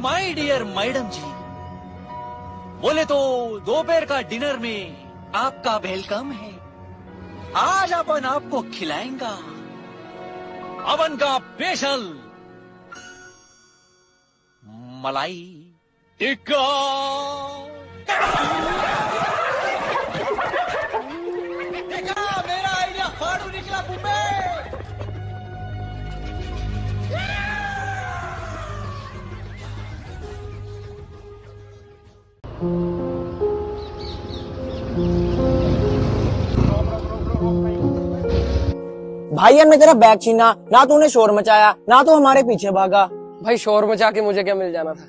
My dear madam जी, बोले तो दोपहर का डिनर में आपका वेलकम है। आज अपन आपको खिलाएंगा अवन का स्पेशल मलाई टिक्का। देखा, मेरा आइडिया फाड़ू निकला बुम्बे। भाई यार, मैं तेरा बैग छीना, ना तूने शोर मचाया ना तो हमारे पीछे भागा। भाई शोर मचा के मुझे क्या मिल जाना था?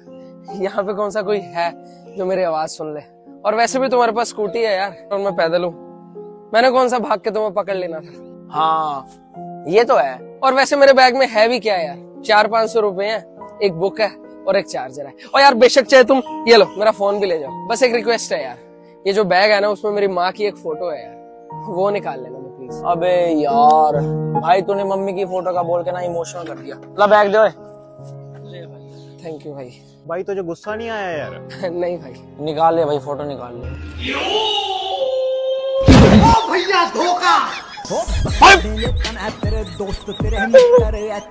यहाँ पे कौन सा कोई है जो मेरी आवाज सुन ले? और वैसे भी तुम्हारे पास स्कूटी है यार, और मैं पैदल हूँ। मैंने कौन सा भाग के तुम्हें पकड़ लेना था? हाँ ये तो है। और वैसे मेरे बैग में है भी क्या यार, 400-500 रुपए है, एक बुक है और एक चार्जर है। और यार बेशक चाहे तुम ये लो, मेरा फोन भी ले जाओ। बस एक रिक्वेस्ट है यार, ये जो बैग है ना उसमें मेरी माँ की एक फोटो है यार, वो निकाल लेना प्लीज। अबे यार भाई, तूने मम्मी की फोटो का बोल के ना इमोशनल कर दिया। ला बैग दे। थैंक यू भाई। भाई तुझे गुस्सा नहीं आया यार? नहीं भाई। निकाल ले भाई, फोटो निकाल ले। ओ भैया धोखा। तेरे दोस्त तेरे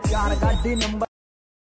चार गाड़ी नंबर।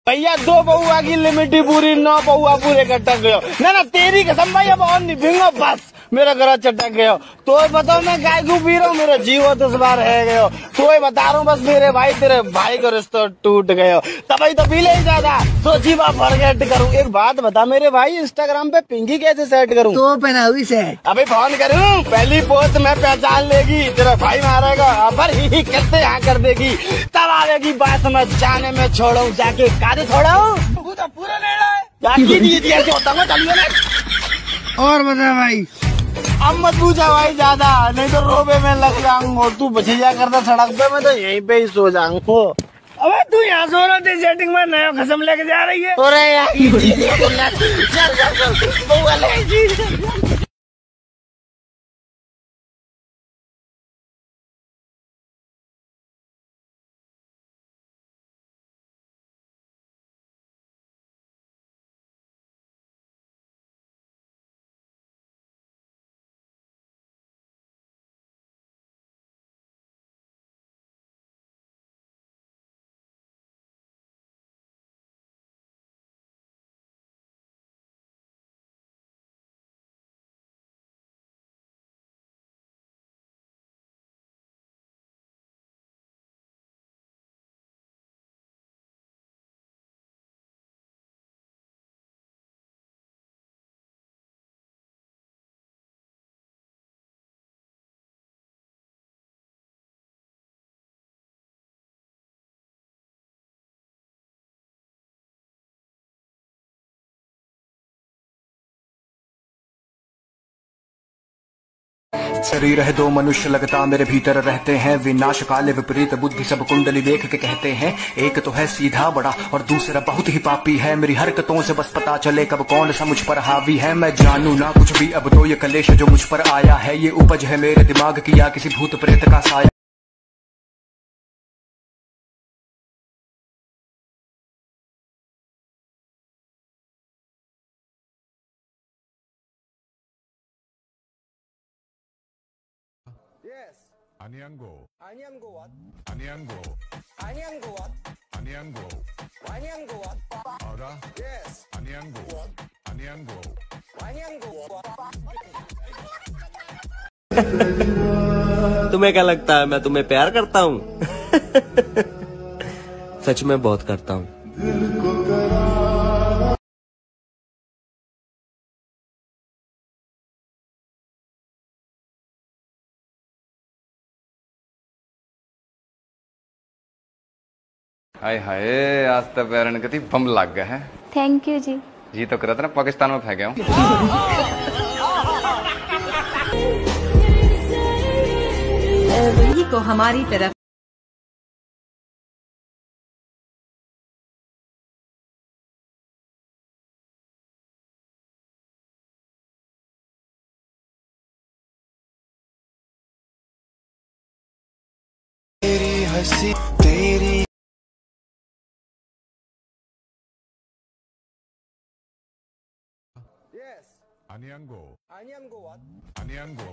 भैया 2 बउआ की लिमिट ही पूरी, 9 बउआ पूरे कटक गयो। ना तेरी कसम भाई, अब और नहीं भिंगो, बस मेरा घर चटक गयो। तो बताओ मैं गाय को पी रहा हूँ, मेरा जीव 10 बार है गयो। तो बता रहा हूँ बस, मेरे भाई तेरे भाई का रिश्ता टूट गयो। तभी तो पी ले ज्यादा सोची बात फॉरगेट करूँ। एक बात बता मेरे भाई, इंस्टाग्राम पे पिंकी कैसे सेट करूँ? तो पहना हुई सेट। अभी फोन करूँ, पहली पोस्ट में पहचान लेगी, तेरा भाई मारेगा पर ही करते यहाँ कर देगी। तब आवेगी बात समझ, जाने में छोड़ू जाके कादे छोड़ाऊ पूरा नहीं होता और बता भाई, अब मत पूछा भाई ज्यादा, नहीं तो रोबे में लग जाऊंगा। तू बचिया करता सड़क पे, मैं तो यहीं पे ही सो जाऊंगा। अबे तू यहाँ सो रहा थी सेटिंग में, नया कसम लेके जा रही है। अरे यार शरीर है 2 मनुष्य लगता मेरे भीतर रहते हैं, विनाश काले विपरीत बुद्धि सब कुंडली देख के कहते हैं। एक तो है सीधा बड़ा और दूसरा बहुत ही पापी है, मेरी हरकतों से बस पता चले कब कौन सा मुझ पर हावी है। मैं जानू ना कुछ भी, अब तो ये कलेश जो मुझ पर आया है, ये उपज है मेरे दिमाग की या किसी भूत प्रेत का साया। Yes. Anyango. Anyango what? Anyango. Anyango what? Anyango. Anyango what? Aura? Yes. Anyango what? Anyango. Anyango what? तुम्हें क्या लगता है मैं तुम्हें प्यार करता हूँ? सच में बहुत करता हूँ। हाय हाय, आज तो पैरन कति बम लग गया है। थैंक यू जी। जी तो करा था ना, पाकिस्तान में फेंक गया हूँ। वही को हमारी तरफ तेरी हंसी तेरी Anyango. Anyango what? Anyango.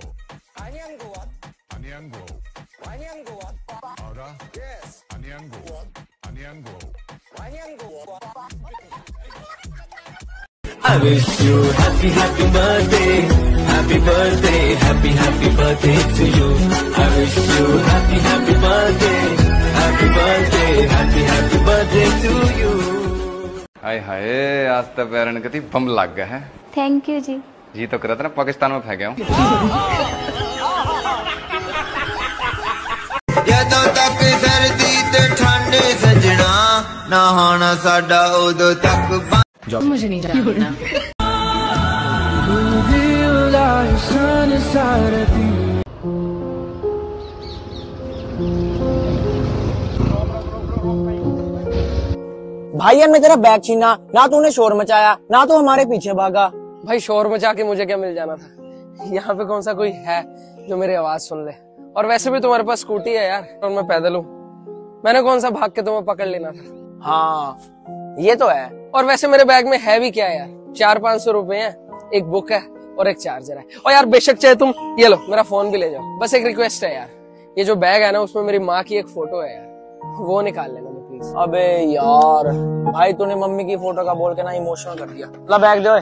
Anyango what? Anyango. Anyango what? Ahora. Yes. Anyango. Anyango. Anyango what? I wish you happy birthday, happy birthday, happy birthday to you. I wish you happy birthday, happy birthday, happy birthday to you. हाय हाय, आज तो barren कति बम लग गया है। Thank you जी। जी तो करा था ना, पाकिस्तान में फेंक गया हूँ। ਜਦੋਂ ਤੱਕ ਸਰਦੀ ਤੇ ਠੰਡ ਸਜਣਾ ਨਹਾਣਾ ਸਾਡਾ ਉਦੋਂ ਤੱਕ मुझे नहीं जानना। भाई हमने तेरा बैग छीना, ना तूने शोर मचाया, ना तो हमारे पीछे भागा। भाई शोर मचा के मुझे क्या मिल जाना था? यहाँ पे कौन सा कोई है जो मेरी आवाज सुन ले? और वैसे भी तुम्हारे पास स्कूटी है यार, और मैं पैदल हूँ। मैंने कौन सा भाग के तुम्हें पकड़ लेना था? हाँ ये तो है। और वैसे मेरे बैग में है भी क्या यार, 400-500 रुपए हैं, एक बुक है और एक चार्जर है। और यार बेशक चाहे तुम ये लो, मेरा फोन भी ले जाओ। बस एक रिक्वेस्ट है यार, ये जो बैग है ना उसमें मेरी माँ की एक फोटो है यार, वो निकाल लेना प्लीज। अबे यार भाई तूने मम्मी की फोटो का बोल के ना इमोशनल कर दिया। ला बैग दे।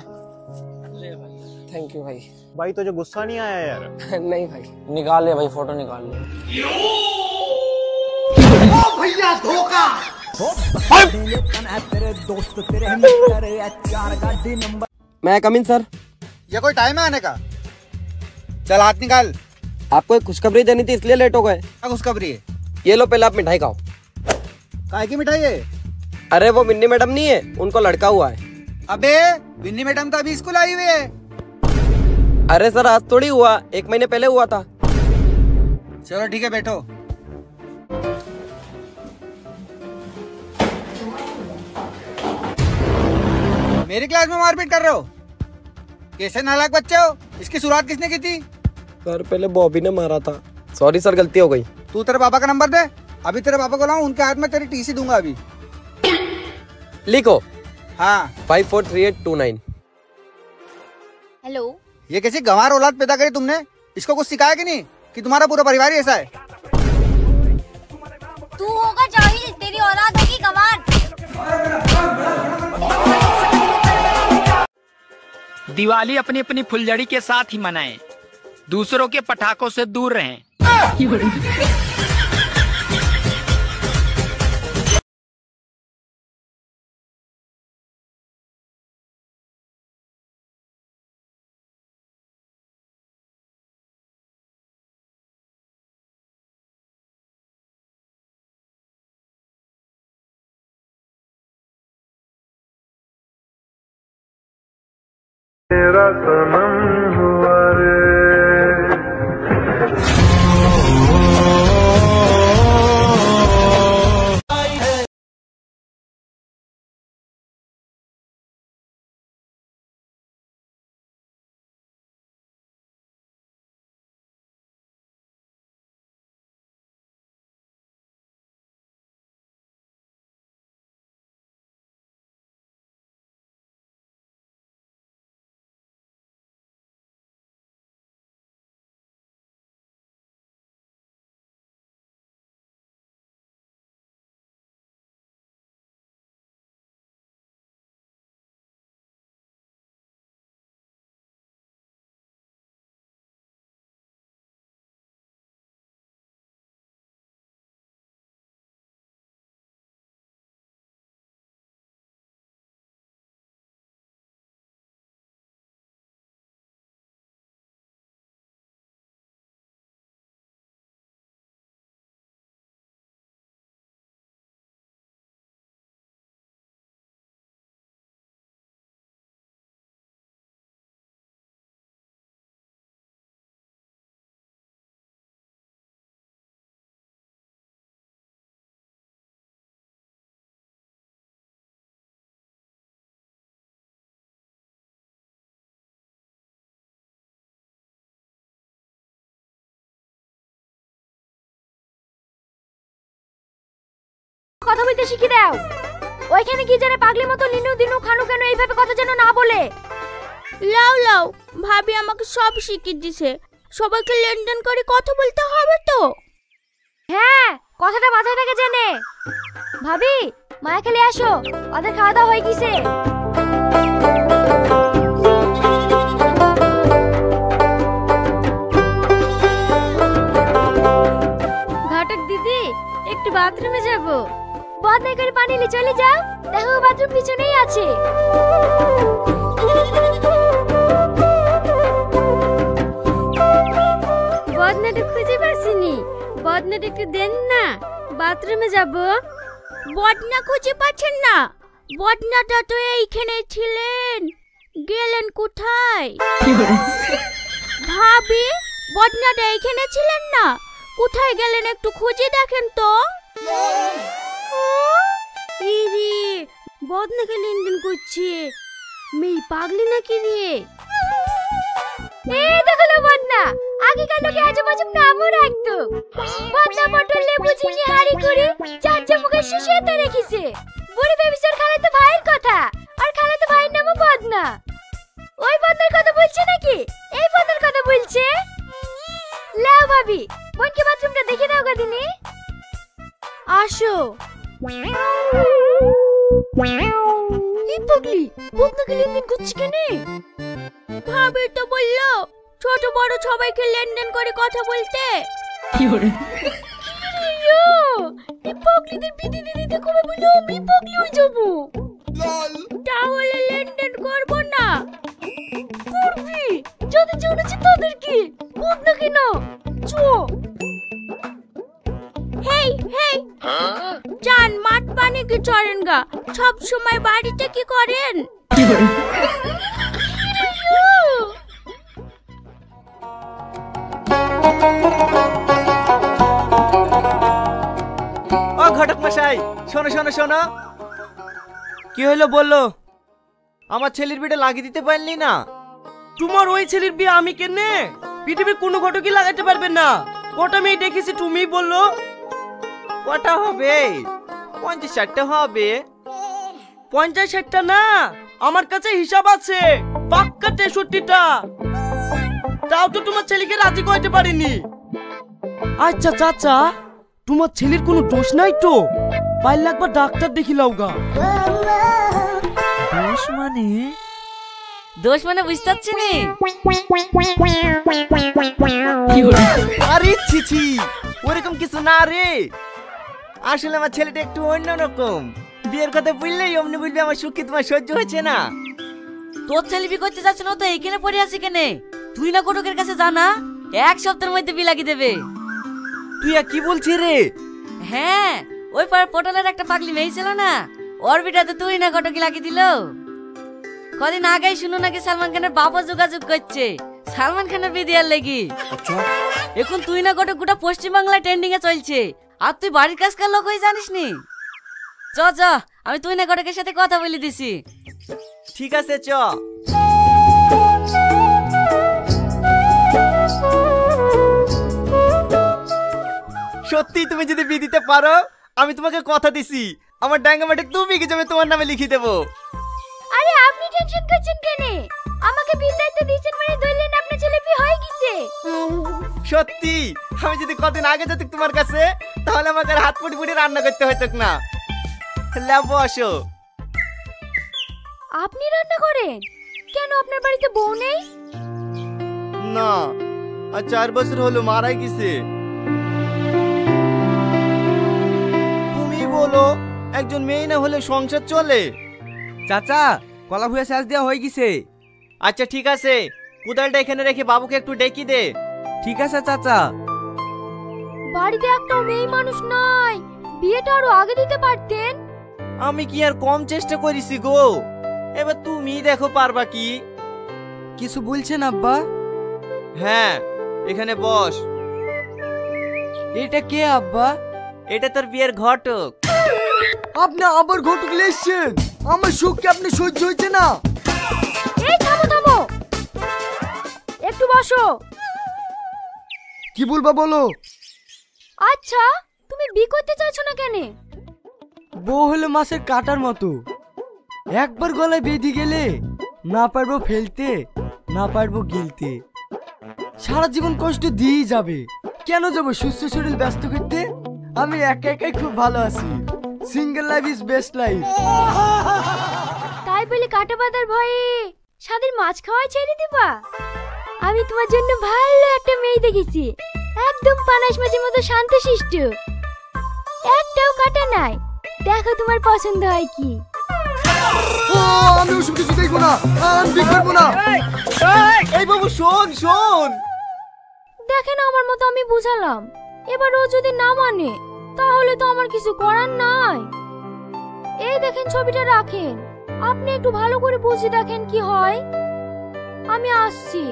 थैंक यू भाई। भाई तुझे गुस्सा नहीं आया यार? नहीं भाई। निकाल ले भाई, फोटो निकाल ले। भैया धोखा। मैं कम इन सर। ये कोई टाइम है आने का? चल हाथ निकाल। आपको एक खुशखबरी देनी थी इसलिए लेट हो गए। क्या खुशखबरी है? ये लो पहले आप मिठाई खाओ। काय की मिठाई है? अरे वो मिन्नी मैडम नहीं है, उनको लड़का हुआ है। अबे विन्नी मैडम तो अभी स्कूल आई हुई है। अरे सर आज थोड़ी हुआ, 1 महीने पहले हुआ था। चलो ठीक है बैठो। मेरी क्लास में मारपीट कर रहे हो? कैसे नालायक बच्चे हो? इसकी शुरुआत किसने की थी? सर पहले बॉबी ने मारा था। सॉरी सर, गलती हो गई। तू तेरे पापा का नंबर दे, अभी तेरे पापा को लाऊं, उनके हाथ में तेरी टीसी दूंगा अभी। लिखो। हाँ 543829। हेलो। ये कैसी गंवार औलाद पैदा करी तुमने? इसको कुछ सिखाया कि नहीं कि तुम्हारा पूरा परिवार ही ऐसा है? तू होगा जाहिल, तेरी औलाद होगी गंवार। दिवाली अपनी अपनी फुलझड़ी के साथ ही मनाएं, दूसरों के पटाखों से दूर रहें। तेरा सनम हुआ रे। কথা বলতে শিখিয়ে দাও। ওইখানে কি জানে পাগলি মতো লিনু দিনু খানু কেন এইভাবে কথা যেন না বলে। লাও লাও, ভাবি আমাকে সব শিখিয়ে দিছে। সবাইকে লেনদেন করে কথা বলতে হবে তো। হ্যাঁ, কথাটা মাথায় রেখে জেনে। ভাবি, মায়া খেলে আসো, ওদের খাওয়া দাওয়া হয়ে গেছে। ঘটক দিদি, একটু বাথরুমে যাব। বদনা করে পানি নিয়ে চলে যাও, দেখো বাথরুম পিছনেই আছে। বদনাটা খুঁজে পাচ্ছিনি, বদনাটা একটু দেন না, বাথরুমে যাব। বদনা খুঁজে পাচ্ছেন না? বদনাটা তো এইখানে ছিলেন, গেলেন কোথায়? ভাবি, বদনাটা এইখানে ছিলেন না, কোথায় গেলেন একটু খুঁজে দেখেন তো। ইরে, বদনাকে লেনদেন করছে, মেয়ে পাগলি নাকি রে? এই দেখো না বদনা, আগেকার লোকে আজব আজব নামও রাখতো। বদনা পটল লেবু চিনি হাড়ি করে চার চামুকে শিশিয়ে রেখেছে। বুড়ি বেবিচার খালাতো ভাইয়ের কথা, আর খালাতো ভাইয়ের নামও বদনা। ওই বদনার কথা বলছে নাকি এই বদনার কথা বলছে? লাও ভাবি, বোনকে বাথরুমটা দেখে দাও গদিনি। আসো। এই পাগলি, বদনাকে লেনদেন করছে কেন? ভাবি তো বললো ছোট বড় সবাইকে লেনদেন করে কথা বলতে। কি করে? এই পাগলিদের বিধি দিতে কবে বললো আমি পাগলি হয়ে যাবো? তাহলে লেনদেন করবো না। করবি, যদি জনেছি তাদেরকে বদনা কেন? চো। হেই হেই, জান মাঠ পানি কি চড়েন গা, সব সময় বাড়িতে কি করেন? কি করে? ও ঘটক মশাই, শোনো শোনো শোনো। কি হলো বললো? আমার ছেলের বিয়ে লাগিয়ে দিতে পারলি না? তোমার ওই ছেলের বিয়ে আমি কেনে? পৃথিবীর কোনো ঘটকই লাগাতে পারবেন না। কটা মেয়ে দেখেছি তুমি বললো? কটা হবে? 50-60টা হবে। 50-60টা না, আমার কাছে হিসাব আছে পাক্কা 63টা। তাও তো তোমার ছেলেকে রাজি করতে পারিনি। আচ্ছা চাচা, তোমার ছেলের কোনো দোষ নাই তো? পাইলে একবার ডাক্তার দেখি লাউগা। দোষ মানে? দোষ মানে বুঝতে পারছি নি। আরে ছিছি, ওরকম কিছু না রে। আসলে আমার ছেলেটা একটু অন্যরকম। বিয়ের কথা বললেই অমনি বলবি আমার সুখী তোমার সহ্য হচ্ছে না। তোর ছেলে বি করতে যাচ্ছে না তো এইখানে পড়ে আছি কেনে? তুই না ঘটকের কাছে জানা, 1 সপ্তাহের মধ্যে বি লাগিয়ে দেবে। তুই আর কি বলছিস রে? হ্যাঁ, ওই পাড়ার পটলের একটা পাগলি মেয়ে ছিল না, ওর বিটাতে তুই না ঘটকে লাগিয়ে দিল। কদিন আগেই শুনো নাকি সালমান খানের বাবা যোগাযোগ করছে সালমান খানের বিয়ে দেওয়ার লেগে। এখন তুই না ঘটক গোটা পশ্চিমবাংলায় ট্রেন্ডিং এ চলছে, আর তুই বাড়ির কাজকার লোক হয়ে জানিস নি। চ চ, আমি তুই না ঘটকের সাথে কথা বলে দিছি। ঠিক আছে চ। সত্যি তুমি যদি বিয়ে দিতে পারো, আমি তোমাকে কথা দিছি আমার ডাঙ্গা মাঠে 2 বিঘে জমি তোমার নামে লিখে দেবো। আরে আপনি টেনশন করছেন কেন? আমাকে বিয়ে দায়িত্ব দিয়েছেন মানে ধরলেন আপনার ছেলে বিয়ে হয়ে গেছে। সত্যি, আমি যদি কদিন আগে যেত তোমার কাছে, তাহলে আমাকে আর হাত পুটি পুটি রান্না করতে হতো না। লেবো আসো। আপনি রান্না করেন কেন? আপনার বাড়িতে বউ নেই? না, আর 4 বছর হলো মারা গেছে। তুমি বলো, একজন মেয়ে না হলে সংসার চলে? চাচা, কলা ভুয়া শেষ দেওয়া হয়ে গেছে। আচ্ছা ঠিক আছে, কোদালটা এখানে রেখে বাবুকে একটু ডেকে দে। ঠিক আছে চাচা। বাড়িতে একটা মেয়ে মানুষ নাই, বিয়েটা আরো আগে দিতে পারতেন। আমি কি আর কম চেষ্টা করেছি গো? এবার তুমি দেখো পারবা কি? কিছু বলছেন আব্বা? হ্যাঁ, এখানে বস। এটা কে আব্বা? এটা তোর বিয়ের ঘটক। আপনি আবার ঘটক লেসছেন? আমার সুখ কি আপনি সহ্য হচ্ছে না? এই থামো থামো, একটু বসো। কি বলবা বলো। আচ্ছা, তুমি বিয়ে করতে চাইছো না কেন? বউ হলো মাছের কাটার মতো, একবার গলায় বেঁধে গেলে না পারবো ফেলতে, না পারবো গিলতে। সারা জীবন কষ্ট দিয়েই যাবে। কেন যাবো সুস্থ শরীর ব্যস্ত করতে? আমি একা একাই খুব ভালো আছি। Single life is best life. তাই বলে কাটা বাঁধার ভয়ে স্বাদের মাছ খাওয়া ছেড়ে দিবা? আমি তোমার জন্য ভালো একটা মেয়ে দেখেছি, একদম পানাশ মাছের মতো শান্তশিষ্ট, একটাও কাটা নাই। দেখো তোমার পছন্দ হয় কি। আমি ওসব কিছু দেখবো না, আমি বিয়ে করবো না। এই বাবু শোন শোন, দেখেন আমার মতো আমি বুঝালাম, এবার ও যদি না মানে তাহলে তো আমার কিছু করার নাই। এই দেখেন ছবিটা রাখেন, আপনি একটু ভালো করে বুঝে দেখেন কি হয়। আমি আসছি।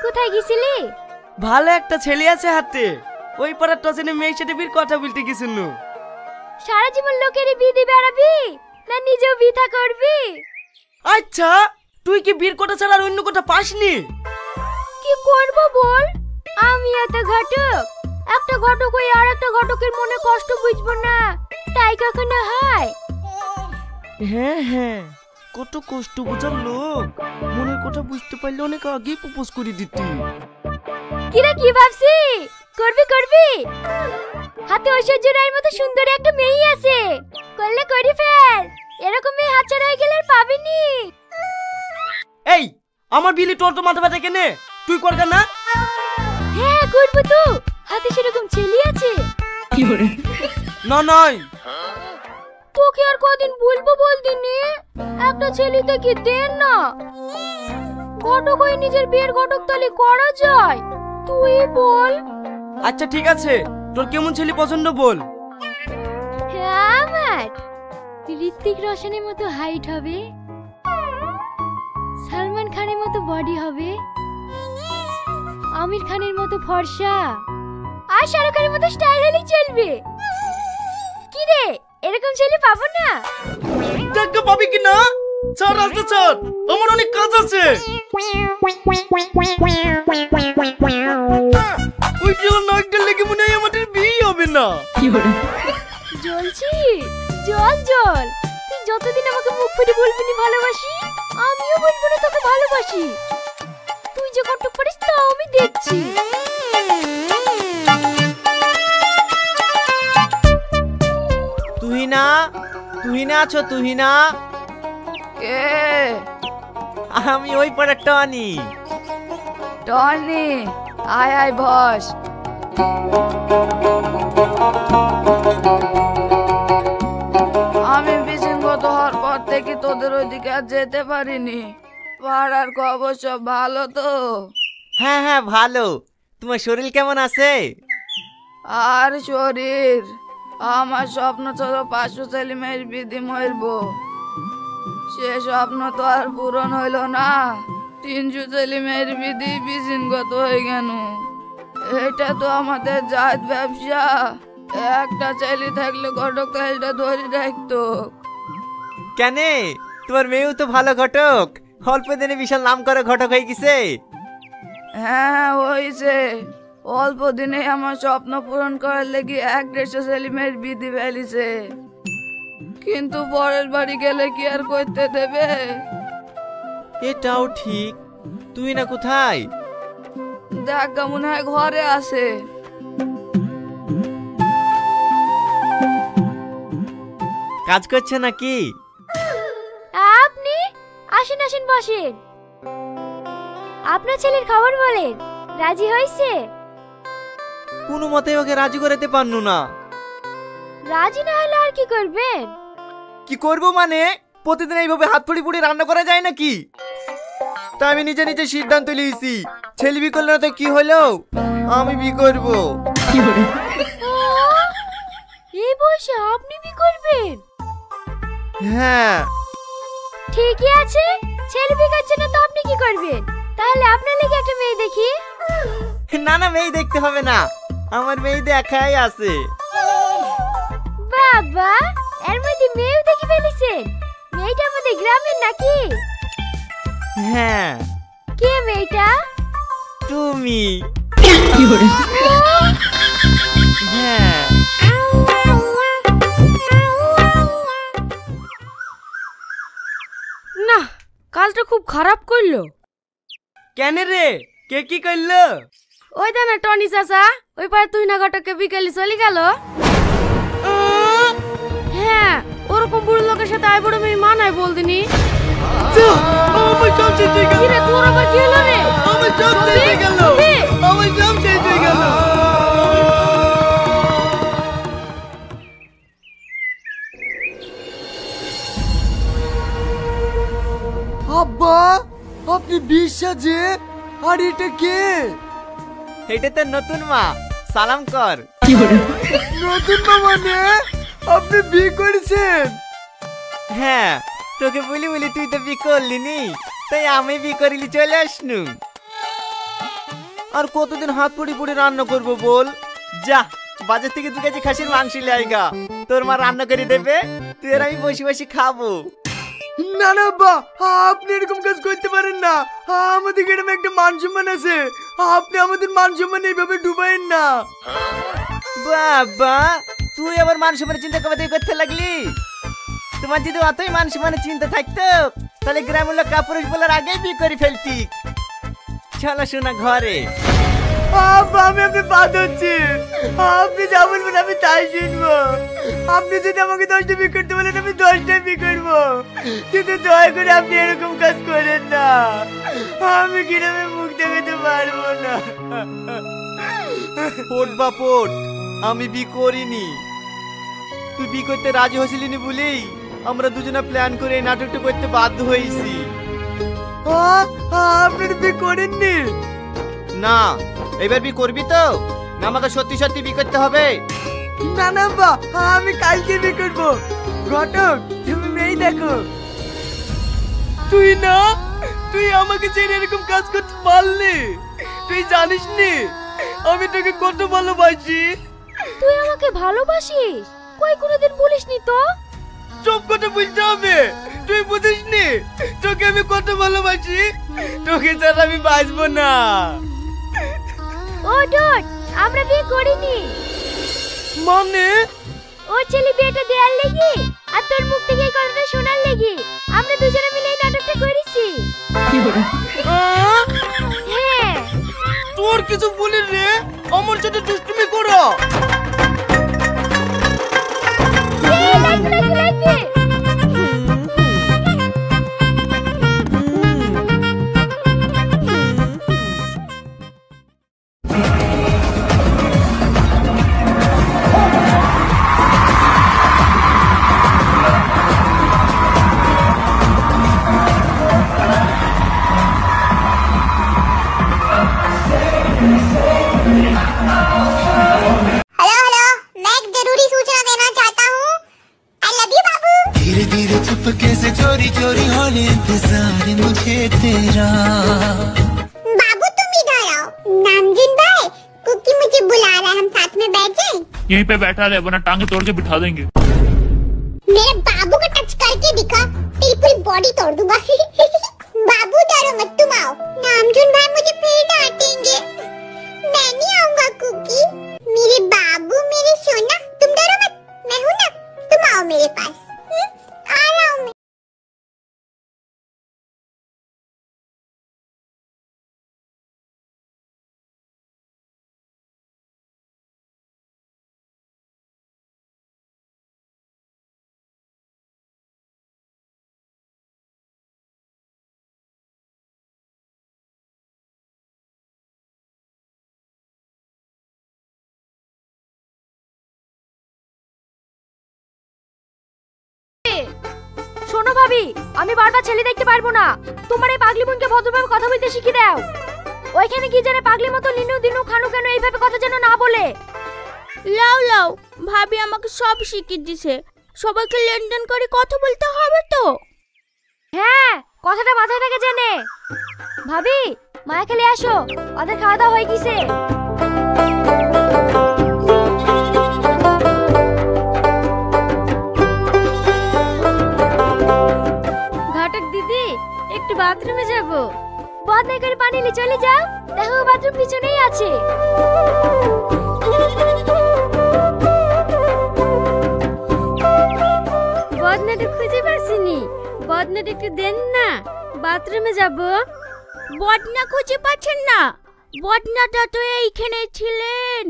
কোথায় গেছিলি? ভালো একটা ছেলে আছে হাতে, ওই পাড়ার টসেনে মেয়ে সাথে বিয়ের কথা বলতে গেছিল। সারা জীবন লোকেরই বিয়ে দিয়ে বেড়াবি না নিজেও বিয়ে করবি? আচ্ছা তুই কি বিয়ের কথা ছাড়া আর অন্য কথা পাসনি? কি করব বল, আমি এত ঘটক, একটা ঘটক হয়ে আর একটা ঘটকের মনে কষ্ট বুঝবো না, তাই কখনো হয়? হ্যাঁ হ্যাঁ, কত কষ্ট বোঝার লোক, মনের কথা বুঝতে পারলে অনেক আগেই প্রপোজ করে দিতি। কিরা কি ভাবছি করবি করবি? হাতে ঐশ্বর্য রায়ের মতো সুন্দর একটা মেয়ে আছে, করলে করি ফেল। এরকম মেয়ে হাতছাড়া হয়ে গেলে আর পাবিনি। এই আমার বিলি তোর তো মাথা ব্যথা কেনে, তুই করবি না? হ্যাঁ করবো তো, হাতে সেরকম ছেলে আছে। কি করে? না নাই তোকে আর কদিন বলবো বলদিনি, একটা ছেলে দেখি দেন না। ঘটক হয়ে নিজের বিয়ের ঘটক তালি করা যায়, তুই বল। আচ্ছা ঠিক আছে, তোর কেমন ছেলে পছন্দ বল। হ্যাঁ আমার ঋত্বিক রোশনের মতো হাইট হবে, সালমান খানের মতো বডি হবে, আমির খানের মতো ফর্সা, আর শাহরুখ খানের মতো স্টাইল হলেই চলবে। কি রে এরকম ছেলে পাবো না? দেখা পাবি কি না? ছাড় রাস্তা ছাড়, আমার অনেক কাজ আছে। ওই জল নাকটা লেগে মনে হয় আমাদের বিয়ে হবে না। জ্বলছি জল জল, তুই যতদিন আমাকে মুখ ফুটে বলবি না ভালোবাসি, আমিও বলবো না তোকে ভালোবাসি। তুই যে কত পারিস তা আমি দেখছি। তুহিনা, তুহিনা আছো? তুহিনা কে? আমি ওই পাড়ার টনি। টনি আয় আয় বস। আমি বিশৃঙ্খত হওয়ার পর থেকে তোদের ওইদিকে আর যেতে পারিনি। পাড়ার খবর সব ভালো তো? হ্যাঁ হ্যাঁ ভালো। তোমার শরীর কেমন আছে? আর শরীর, আমার স্বপ্ন ছিল 500 ছেলে মেয়ের বিধি মরবো, সে স্বপ্ন তো আর পূরণ হইল না। 300 ছেলে মেয়ের বিধি বিশৃঙ্খত হয়ে গেল। এটা তো আমাদের জাত ব্যবসা, একটা ছেলে থাকলে ঘটক তালটা ধরে রাখতো। কেন, তোমার মেয়েও তো ভালো ঘটক, অল্প দিনে বিশাল নাম করে ঘটক হয়ে গেছে। হ্যাঁ হয়েছে, অল্প দিনে আমার স্বপ্ন পূরণ করার লেগে 150 ছেলে মেয়ের বিধি ফেলিছে, কিন্তু পরের বাড়ি গেলে কি আর করতে দেবে? এটাও ঠিক। তুই না কোথায়? দেখ মনে হয় ঘরে আছে। কাজ করছে নাকি? আপনি আসেন আসেন বসেন। আপনার ছেলের খবর বলেন, রাজি হয়েছে? কোনো মতে ওকে রাজি করতে পারনু না। রাজি না হলে আর কি করবেন? কি করব মানে, প্রতিদিন এইভাবে হাত পুড়ি পুড়ি রান্না করা যায় নাকি? তা আমি নিজে নিজে সিদ্ধান্ত নিয়েছি, ছেলে বিয়ে করলে না তো কি হলো, আমি বিয়ে করব। এই বয়সে আপনি বিয়ে করবেন? হ্যাঁ ঠিকই আছে, ছেলে বিয়ে করছে না তো আপনি কি করবেন? তাহলে আপনার লেগে একটা মেয়ে দেখি। না না, মেয়ে দেখতে হবে না, আমার মেয়ে দেখাই আছে। বাবা, এর মধ্যে মেয়েও দেখে ফেলেছেন? মেয়ে মেয়েটা আমাদের গ্রামের নাকি? হ্যাঁ কে মেয়েটা? তুমি। হ্যাঁ না, কালটা খুব খারাপ করলো। কেন রে, কে কি করলো? ওই দা না টনি চাচা, ওই পারে তুই না ঘটকে বিকেলে চলে গেল। হ্যাঁ, ওরকম বুড়ো লোকের সাথে আই বড় মেয়ে মানায় বলদিনি। আমার সব শেষ হয়ে গেল। তোর আবার কি হলো রে? আমার সব শেষ হয়ে গেল। আমার সব শেষ হয়ে গেল। আব্বা, আপনি বিশ্বাস যে? আর এটা কে? এটা তো নতুন মা, সালাম কর। নতুন মা মানে? আপনি বিয়ে করেছেন? হ্যাঁ, তোকে বলি বলি তুই তো বিয়ে করলি নি, তাই আমি বিয়ে করিলি চলে আসনু। আর কতদিন হাত পুড়ি পুড়ি রান্না করবো বল? যা বাজার থেকে 2 কেজি খাসির মাংস নিয়ে আইগা, তোর মা রান্না করে দেবে, তুই আর আমি বসে বসে খাবো। না না আব্বা, আপনি এরকম কাজ করতে পারেন না। আমাদের গ্রামে একটা মান সম্মান আছে, আপনি আমাদের মান সম্মান এইভাবে ডুবাইন না। বাবা, তুই আবার মান সম্মানের চিন্তা কবে থেকে করতে লাগলি? তোমার যদি অতই মান সম্মানের চিন্তা থাকতো তাহলে গ্রামের লোক কাপুরুষ বলার আগেই বিয়ে করে ফেলতি। চলো শোনা ঘরে। আব্বা, আমি আপনি বাদ হচ্ছি, আপনি যা বলবেন আমি তাই শুনবো। আপনি যদি আমাকে 10টা বিয়ে করতে বলেন আমি 10টা বিয়ে করবো, কিন্তু দয়া করে আপনি এরকম কাজ করেন না। আমি গ্রামে মুখ দেখাতে পারবো না। পোট বা পোট, আমি বিয়ে করিনি। তুই বিয়ে করতে রাজি হয়েছিলি নি বলেই আমরা দুজনে প্ল্যান করে এই নাটকটা করতে বাধ্য হয়েছি। আপনার বিয়ে করেননি? না, এবার বিয়ে করবি তো? না আমাকে সত্যি সত্যি বিয়ে করতে হবে? না না বা, আমি কালকে বিয়ে করবো। ঘটক, তুমি মেয়ে দেখো। তুই না, তুই আমাকে ছেড়ে এরকম কাজ করতে পারলি? তুই জানিস নি আমি তোকে কত ভালোবাসি। তুই আমাকে ভালোবাসিস? কই কোনোদিন বলিসনি তো। সব কথা বলতে হবে, তুই বুঝিস নি তোকে আমি কত ভালোবাসি। তোকে ছাড়া আমি বাঁচবো না। ও ডট, আমরা বিয়ে করিনি। মানে? ওর ছেলে বিয়েটা দেওয়ার লেগে আর তোর মুখ থেকে এই কথাটা শোনার লেগে আমরা দুজনে মিলে এই নাটকটা করেছি। হ্যাঁ। তোর কিছু বলিস রে, আমার সাথে দুষ্টুমি করো। कैसे चोरी चोरी होने इंतजार मुझे तेरा। बाबू तुम इधर आओ। नामजुन भाई, कुकी मुझे बुला रहा है, हम साथ में बैठ जाएं? यहीं पे बैठा रहे वरना टांगे तोड़ के बिठा देंगे। मेरे बाबू को टच करके दिखा, तेरी पूरी बॉडी तोड़ दूंगा। बाबू डरो मत, तुम आओ। नामजुन भाई मुझे फिर डांटेंगे। मैं नहीं आऊंगा कुकी। मेरे बाबू, मेरे सोना, तुम डरो मत, मैं हूँ ना, तुम आओ मेरे पास। आ रहा हूँ मैं। শোনো ভাবি, আমি বারবার ছেলে দেখতে পারবো না। তোমার এই পাগলি বোনকে ভদ্রভাবে কথা বলতে শিখিয়ে দাও। ওইখানে কি জানে পাগলি মতো লিনু দিনু খানু কেন এইভাবে কথা যেন না বলে। লাও লাও, ভাবি আমাকে সব শিখিয়ে দিছে। সবাইকে লেনদেন করে কথা বলতে হবে তো। হ্যাঁ, কথাটা মাথায় থাকে জেনে। ভাবি, মায়া খেলে আসো, ওদের খাওয়া দাওয়া হয়ে গেছে। একটু বাথরুমে যাব। বদনা করে পানি নিয়ে চলে যাও, দেখো বাথরুম পিছনেই আছে। বদনাটা খুঁজে পাচ্ছিনি, বদনাটা একটু দেন না, বাথরুমে যাব। বদনা খুঁজে পাচ্ছেন না? বদনাটা তো এইখানে ছিলেন,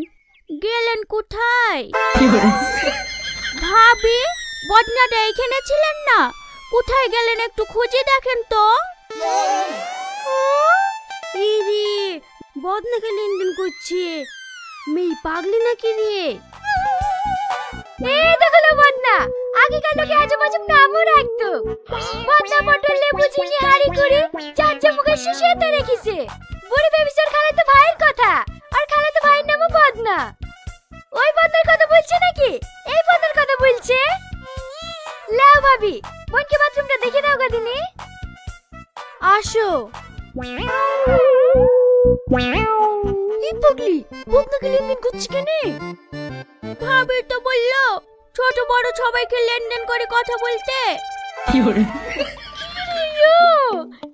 গেলেন কোথায়? ভাবি, বদনাটা এইখানে ছিলেন না, কোথায় গেলেন একটু খুঁজে দেখেন তো। ইরে, বদনাকে লেনদেন করছে, মেয়ে পাগলি নাকি রে? এই দেখো না বদনা, আগেকার লোকে আজব আজব নামও রাখতো। বদনা পটল লেবু ঝিঙে হাড়ি করে চার চামচের শিশিতে রেখেছে। বুড়ি বেবিসের খালাতো ভাইয়ের কথা, আর খালাতো ভাইয়ের নামও বদনা। ওই বদনার কথা বলছে নাকি এই বদনার কথা বলছে? লাও ভাবি, বোনকে বাথরুমটা দেখে দাও গদিনি। আসো। এই পাগলি, বদনাকে লেনদেন করছে কেন? ভাবি তো বললো ছোট বড় সবাইকে লেনদেন করে কথা বলতে। কি করে?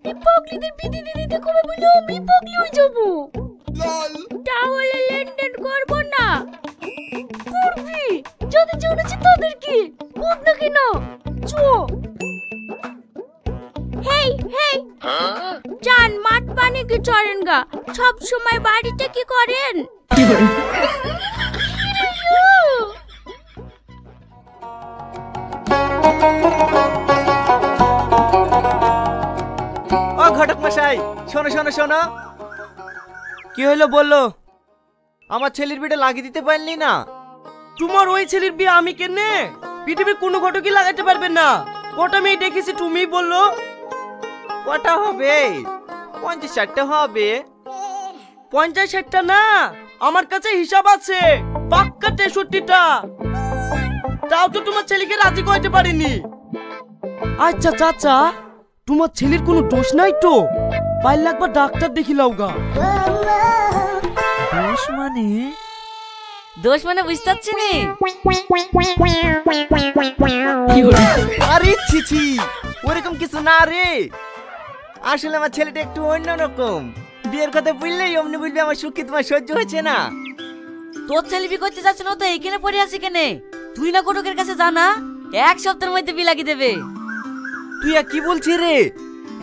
এই পাগলিদের বিধি দিতে কবে বললো আমি পাগলি হয়ে যাবো? তাহলে লেনদেন করবো না। করবি, যদি জনেছি তাদের কি বদনা কেন? চো হেই হেই, জান মাঠ পানি কি চড়েন গা, সব সময় বাড়িতে কি করেন? কি করে? ও ঘটক মশাই, শোনো শোনো শোনো। কি হলো বললো? আমার ছেলের বিটা লাগিয়ে দিতে পারলি না? তোমার ওই ছেলের বিয়ে আমি কেনে? পৃথিবীর কোনো ঘটকই লাগাতে পারবে না। কটা মেয়ে দেখেছি তুমি বললো? কটা হবে? 50-60টা হবে। 50-60টা না, আমার কাছে হিসাব আছে পাক্কা 63টা। তাও তো তোমার ছেলেকে রাজি করতে পারিনি। আচ্ছা চাচা, তোমার ছেলের কোনো দোষ নাই তো? পাইলে একবার ডাক্তার দেখি লাও গা। দোষ মানে? দোষ মানে বুঝতে পারছি নি। আরে ছিছি, ওরকম কিছু না রে। আসলে আমার ছেলেটা একটু অন্যরকম। বিয়ের কথা বললেই অমনি বলবি আমার সুখ কি তোমার সহ্য হচ্ছে না। তোর ছেলে বি করতে যাচ্ছে না তো এইখানে পড়ে আছে কেনে? তুই না কোটকের কাছে জানা, এক সপ্তাহের মধ্যে বি লাগিয়ে দেবে। তুই আর কি বলছিস রে?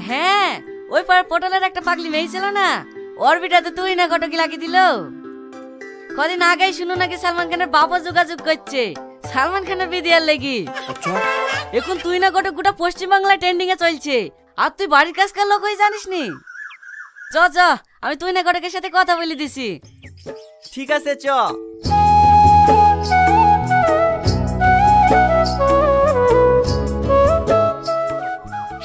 হ্যাঁ, ওই পাড়ার পটলের একটা পাগলি মেয়ে ছিল না, ওর বিটাতে তুই না কটকি লাগিয়ে দিল। কদিন আগেই শুনো নাকি সালমান খানের বাবা যোগাযোগ করছে সালমান খানের বিয়ে দেওয়ার লেগি। এখন তুই না কটক গোটা পশ্চিমবাংলায় ট্রেন্ডিং এ চলছে, আর তুই বাড়ির কাজকার লোক হয়ে জানিস নি। চ চ, আমি তুই না কটকের সাথে কথা বলে দিছি। ঠিক আছে চ।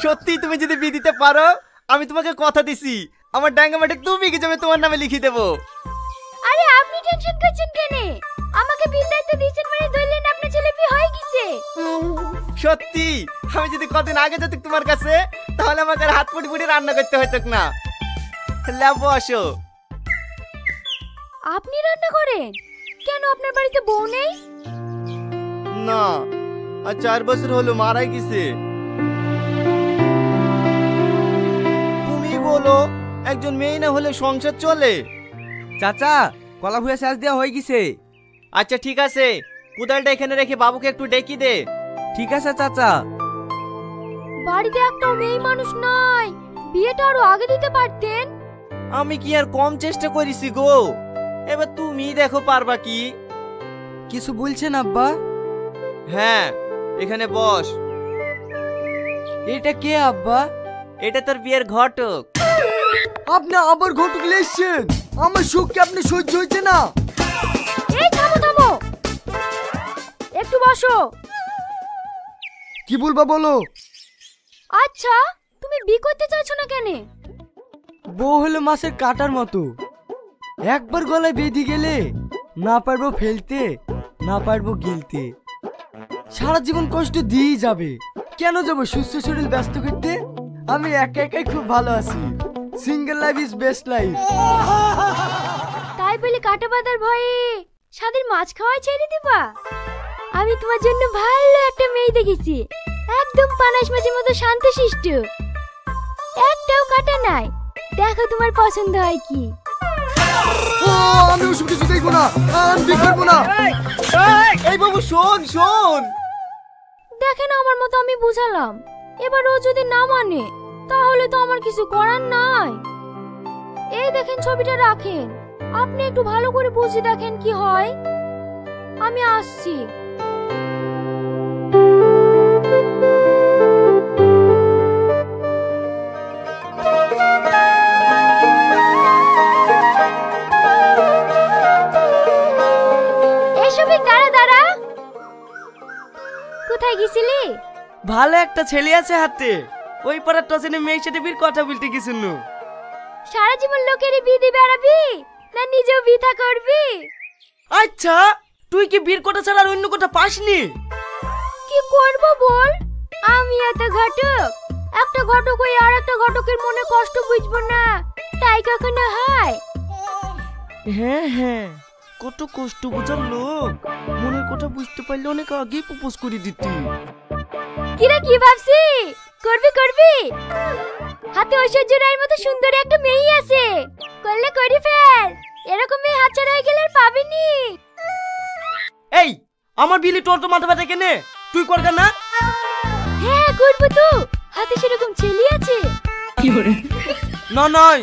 সত্যি তুমি যদি বিয়ে দিতে পারো, আমি তোমাকে কথা দিছি আমার ডাঙ্গা মাঠে 2 বিঘে জমি তোমার নামে লিখে দেবো। আরে আপনি টেনশন করছেন কেন? আমাকে বিয়ের দায়িত্ব দিয়েছেন মানে ধরলেন আপনার ছেলে বিয়ে হয়ে গেছে। সত্যি, আমি যদি কদিন আগে যেতাম তোমার কাছে, তাহলে আমাকে আর হাত পুড়ি পুড়ি রান্না করতে হতো না। লেবো আসো। আপনি রান্না করেন কেন? আপনার বাড়িতে বউ নেই? না, আর 4 বছর হলো মারা গেছে। তুমি বলো, একজন মেয়ে না হলে সংসার চলে? চাচা, কলা ভুয়া সাজ দেওয়া হয়ে গেছে। আচ্ছা ঠিক আছে, কোদালটা এখানে রেখে বাবুকে একটু ডেকে দে। ঠিক আছে চাচা। বাড়িতে একটাও মেয়ে মানুষ নাই, বিয়েটা আরো আগে দিতে পারতেন। আমি কি আর কম চেষ্টা করেছি গো? এবার তুমি দেখো পারবা কি? কিছু বলছেন আব্বা? হ্যাঁ, এখানে বস। এটা কে আব্বা? এটা তোর বিয়ের ঘটক। আপনি আবার ঘটক লেছেন? আমার সুখ কি আপনি সহ্য হচ্ছে না? এই থামো থামো, একটু বসো। কি বলবা বলো। আচ্ছা, তুমি বিয়ে করতে চাইছো না কেন? বউ হলো মাছের কাটার মতো, একবার গলায় বেঁধে গেলে না পারবো ফেলতে, না পারবো গিলতে। সারা জীবন কষ্ট দিয়েই যাবে। কেন যাবো সুস্থ শরীর ব্যস্ত করতে? আমি একা একাই খুব ভালো আছি। Single life is best life. তাই বলে কাটা বাঁধার ভয়ে স্বাদের মাছ খাওয়া ছেড়ে দিবা? আমি তোমার জন্য ভালো একটা মেয়ে দেখেছি, একদম পানাশ মাছের মতো শান্তশিষ্ট। একটাও কাটা নাই। দেখো তোমার পছন্দ হয় কি। আমি ওসব কিছু দেখবো না, আমি বিয়ে করবো না। এই বাবু শোন শোন, দেখেন আমার মতো আমি বুঝালাম, এবার ও যদি না মানে তাহলে তো আমার কিছু করার নাই। এই দেখেন ছবিটা রাখেন, আপনি একটু ভালো করে বুঝে দেখেন কি হয়। আমি আসছি। কোথায় গেছিলি? ভালো একটা ছেলে আছে হাতে, ওই পাড়ার টসেনে মেয়ের সাথে বিয়ের কথা বলতে গেছিল। সারা জীবন লোকেরই বিয়ে দিয়ে বেড়াবি না নিজেও বিয়ে করবি? আচ্ছা তুই কি বিয়ের কথা ছাড়া আর অন্য কথা পাসনি? কি করব বল, আমি এত ঘটক, একটা ঘটক হয়ে আর একটা ঘটকের মনে কষ্ট বুঝবো না, তাই কখনো হয়? হ্যাঁ হ্যাঁ, কত কষ্ট বোঝার লোক, মনের কথা বুঝতে পারলে অনেক আগেই প্রপোজ করে দিতি। কিরা কি ভাবছি করবি করবি? হাতে ঐশ্বর্য রায়ের মতো সুন্দর একটা মেয়ে আছে, করলে করি ফেল। এরকম মেয়ে হাতছাড়া হয়ে গেলে আর পাবিনি। এই আমার বিলি তোর তো মাথা ব্যথা কেনে, তুই করগা না? হ্যাঁ করব তো, হাতে সেরকম ছেলে আছে। কি করে? না নাই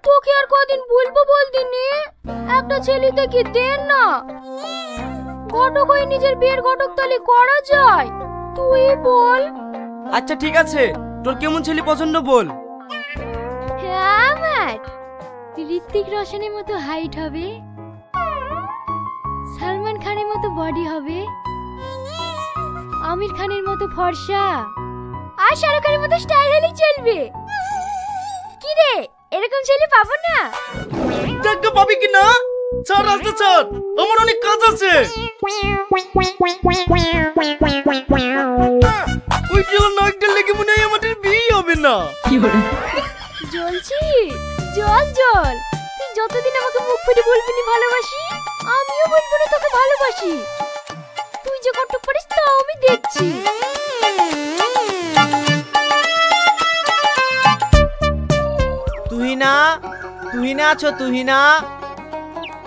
তোকে আর কদিন বলবো বলদিনি, একটা ছেলে দেখি দেন না। ঘটক হয়ে নিজের বিয়ের ঘটক তালি করা যায়, তুই বল। আচ্ছা ঠিক আছে, তোর কেমন ছেলে পছন্দ বল। হ্যাঁ আমার ঋত্বিক রোশনের মতো হাইট হবে, সালমান খানের মতো বডি হবে, আমির খানের মতো ফর্সা, আর শাহরুখ খানের মতো স্টাইল হলেই চলবে। কি রে এরকম ছেলে পাবো না? টাকা পাবি কি না? ছাড় রাস্তা ছাড়, আমার অনেক কাজ আছে। ওই যে নাকটা লেগে মনে হয় আমাদের বিয়ে হবে না। কি করে জ্বলছি? জল জল, তুই যতদিন আমাকে মুখ ফুটে বলবি না ভালোবাসি, আমিও বলবো না তোকে ভালোবাসি। তুই যে কত করিস তা আমি দেখছি। তুহিনা, তুহিনা আছো? তুহিনা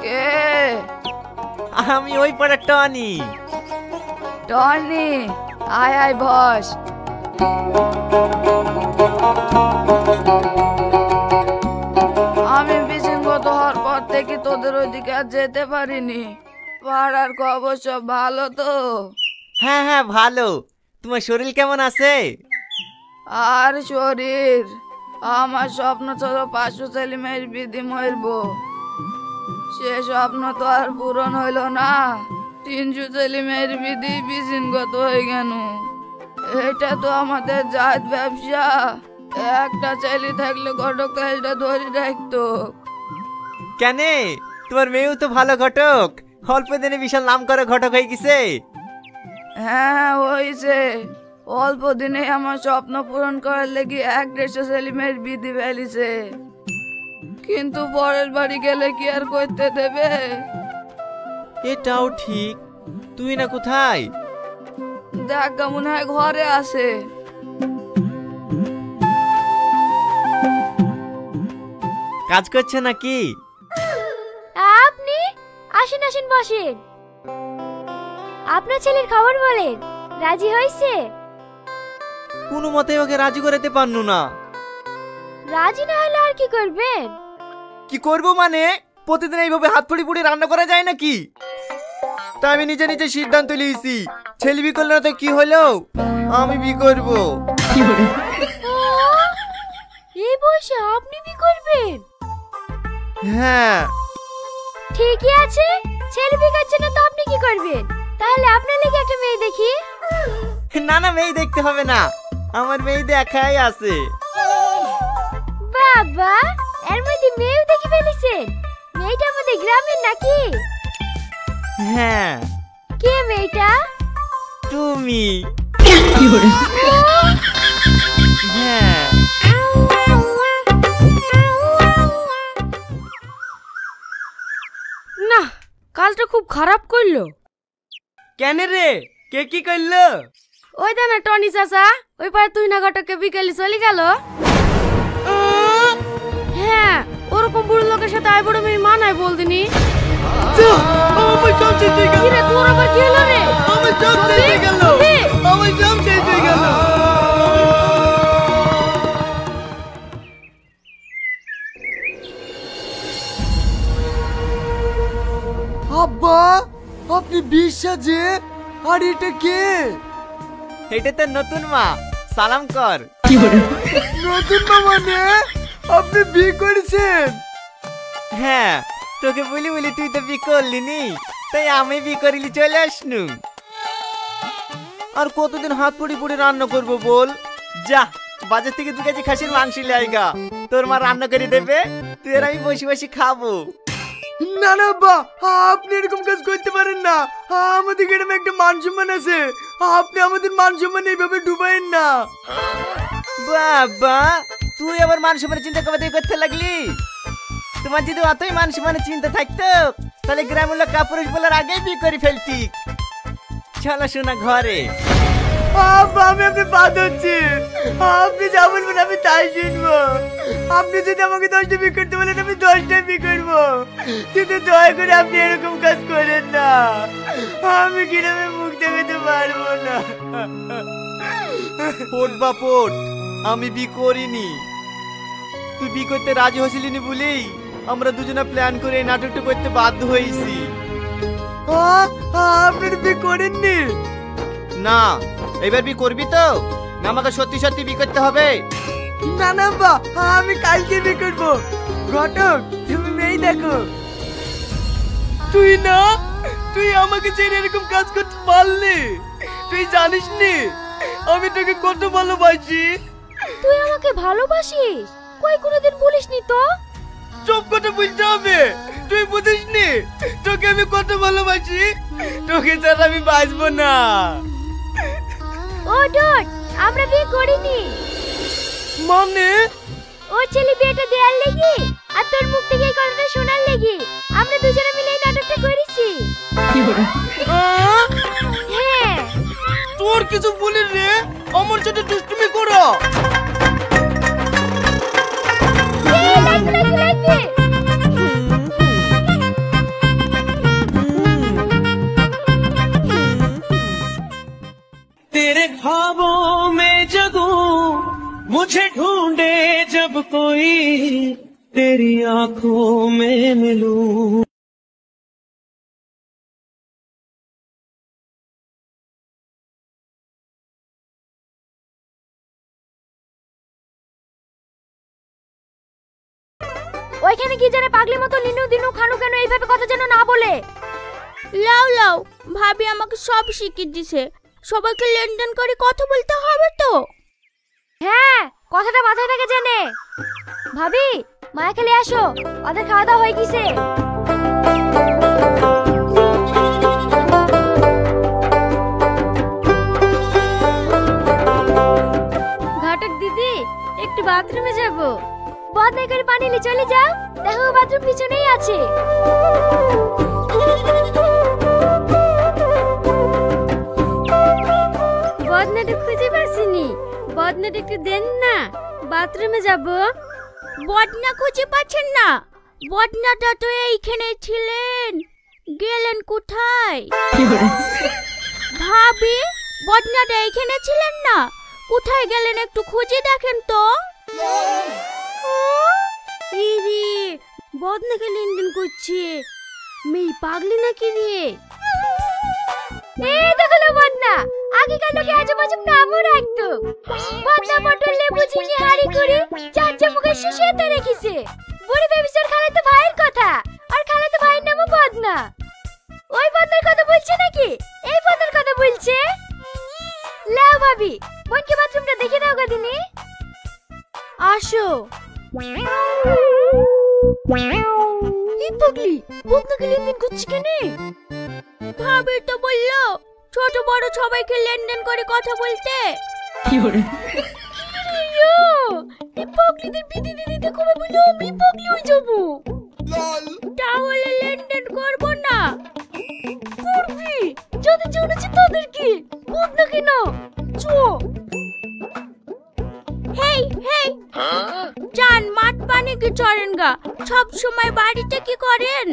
কে? আমি ওই পাড়ার টনি। টনি আয় আয় বস। আমি বিশৃঙ্খত হওয়ার পর থেকে তোদের ওইদিকে আর যেতে পারিনি। পাড়ার খবর সব ভালো তো? হ্যাঁ হ্যাঁ ভালো। তোমার শরীর কেমন আছে? আর শরীর, আমার স্বপ্ন ছিল 500 ছেলে মেয়ের বিধি মরবো, সে স্বপ্ন তো আর পূরণ হইল না। 300 ছেলে মেয়ের বিধি বিশৃঙ্খত হয়ে গেল। এটা তো আমাদের জাত ব্যবসা, একটা ছেলে থাকলে ঘটক তালটা ধরে রাখতো। কেন, তোমার মেয়েও তো ভালো ঘটক, অল্প দিনে বিশাল নাম করে ঘটক হয়ে গেছে। হ্যাঁ হয়েছে, অল্প দিনে আমার স্বপ্ন পূরণ করার লেগে 150 ছেলে মেয়ের বিধি ফেলিছে, কিন্তু পরের বাড়ি গেলে কি আর করতে দেবে? এটাও ঠিক। তুই না কোথায়? দেখ মনে হয় ঘরে আছে। কাজ করছে নাকি? আপনি আসেন আসেন বসেন। আপনার ছেলের খবর বলেন, রাজি হয়েছে? কোনো মতে ওকে রাজি করাতে পারনু না। রাজি না হলে আর কি করবেন? কি করব মানে, প্রতিদিন এইভাবে হাত পুড়ি পুড়ি রান্না করা যায় নাকি? তা আমি নিজে নিজে সিদ্ধান্ত নিয়েছি, ছেলে বিয়ে করলে না তো কি হলো, আমি বিয়ে করব। এই বয়সে আপনি বিয়ে করবেন? হ্যাঁ ঠিকই আছে, ছেলে বিয়ে করছে না তো আপনি কি করবেন? তাহলে আপনার লেগে একটা মেয়ে দেখি। না না, মেয়ে দেখতে হবে না, আমার মেয়ে দেখাই আছে। বাবা, এর মধ্যে মেয়েও দেখে ফেলেছেন? মেয়েটা আমাদের গ্রামের নাকি? হ্যাঁ। কে মেয়েটা? তুমি। হ্যাঁ। না, কালটা খুব খারাপ করলো। কেন রে, কে কি করলো? ওই দা না টনি চাচা, ওই পারে তুই না ঘটককে বিকেলে চলে গেল। হ্যাঁ, ওরকম বুড়ো লোকের সাথে আই বড় মেয়ে মানায় বলদিনি। আমার সব শেষ হয়ে গেল। কিরে তোর আবার কি হলো রে? আমার সব শেষ হয়ে গেল। আমার সব শেষ হয়ে গেল। আব্বা, আপনি বিশ্বাস যে? আর এটা কে? এটা তো নতুন মা, সালাম কর। নতুন মা মানে? আপনি বিয়ে করেছেন? হ্যাঁ, তোকে বলি বলি তুই তো বিয়ে করলি নি, তাই আমি বিয়ে করিলি চলে আসনু। আর কতদিন হাত পুড়ি পুড়ি রান্না করবো বল? যা বাজার থেকে 2 কেজি খাসির মাংস লাইগা, তোর মা রান্না করে দেবে, তুই আর আমি বসে বসে খাবো। না না আব্বা, আপনি এরকম কাজ করতে পারেন না। আমাদের গ্রামে একটা মান সম্মান আছে, আপনি আমাদের মান সম্মান এইভাবে ডুবাইন না। বাবা, তুই আবার মান সম্মানের চিন্তা করতে লাগলি? তোমার যদি অতই মান সম্মানের চিন্তা থাকতো তাহলে গ্রামের লোক কাপুরুষ বলার আগেই বিয়ে করে ফেলতি। চলো শোনা ঘরে। আব্বা, আমি আপনি বাদ হচ্ছি, আপনি যা বলবেন আমি তাই শুনবো। আপনি যদি আমাকে 10টা বিয়ে করতে বলেন আমি 10টাই বিয়ে করবো, কিন্তু দয়া করে আপনি এরকম কাজ করেন না। আমি গ্রামে মুখ দেখাতে পারবো না। পোট বা পোট, আমি বিয়ে করিনি। তুই বিয়ে করতে রাজি হয়েছিলিনি বলেই আমরা দুজনে প্ল্যান করে এই নাটকটা করতে বাধ্য হয়েছি। আপনি বিয়ে করেননি? না, এবার বিয়ে করবি তো? না আমাকে সত্যি সত্যি বিয়ে করতে হবে? না না বা, আমি কালকে বিয়ে করবো। ঘটক, তুমি মেয়ে দেখো। তুই না, তুই আমাকে ছেড়ে এরকম কাজ করতে পারলি? তুই জানিস নি আমি তোকে কত ভালোবাসি। তুই আমাকে ভালোবাসিস? কই কোনোদিন বলিসনি তো। সব কথা বুঝতে হবে, তুই বুঝিস নি তোকে আমি কত ভালোবাসি। তোকে ছাড়া আমি বাঁচবো না। ও ডট, আমরা বিয়ে করিনি। মানে? ও ছেলে বিয়েটা দেয়ার লেগে আর তোর মুখ থেকে এই কথাটা শোনার লেগে আমরা দুজনে মিলে এই নাটকটা করেছি। হ্যাঁ। তোর কিছু বলিস রে, আমার সাথে দুষ্টুমি করো। तेरे ख्वाबों में जगूं, मुझे ढूंढे जब कोई, तेरी आंखों में मिलूं। ওইখানে কি জানে পাগলি মতো লিনু দিনু খানু কেন এইভাবে কথা যেন না বলে। লাও লাও, ভাবি আমাকে সব শিখিয়ে দিছে, সবাইকে লেনদেন করে কথা বলতে হবে তো। হ্যাঁ, কথাটা মাথায় থাকে জেনে। ভাবি, মায়া খেলে আসো, ওদের খাওয়া দাওয়া হয়ে গেছে। ঘটক দিদি, একটু বাথরুমে যাব। বদনাই করে পানি নিয়ে চলে যাও, দেখো বাথরুম পিছনেই আছে। বদনাটা খুঁজে পাচ্ছিনি, বদনাটা একটু দেন না, বাথরুমে যাব। বদনা খুঁজে পাচ্ছেন না? বদনাটা তো এইখানে ছিলেন, গেলেন কোথায়? ভাবি, বদনাটা এইখানে ছিলেন না, কোথায় গেলেন একটু খুঁজে দেখেন তো। ইরে, বদনাকে লেনদেন করছে, মেয়ে পাগলি নাকি রে? এই দেখো বদনা, আগেকার লোকে আজব আজব নামও রাখতো। বদনা পটল লেবু চিনি হাড়ি করে চাচা মুখে শিশিয়ে রেখেছে। বুড়ি বেবিসর খালাতো ভাইয়ের কথা, আর খালাতো ভাইয়ের নামও বদনা। ওই বদনার কথা বলছে নাকি এই বদনার কথা বলছে? লাও ভাবি, বোনকে বাথরুমটা দেখে দাও গো দিনি। আসো। এই পাগলি, বদনাকে লেনদেন করছে কেন? ভাবি তো বললো ছোট বড় সবাইকে লেনদেন করে কথা বলতে। এই পাগলিদের বিধি দিতে কবে বললো আমি পাগলি হয়ে যাবো? তাহলে লেনদেন করবো না? করবি, যদি জেনেছি তাদেরকে বদনা কেন? এই চান মাঠ পানি কি চড়েন গা, সব সময় বাড়িতে কি করেন?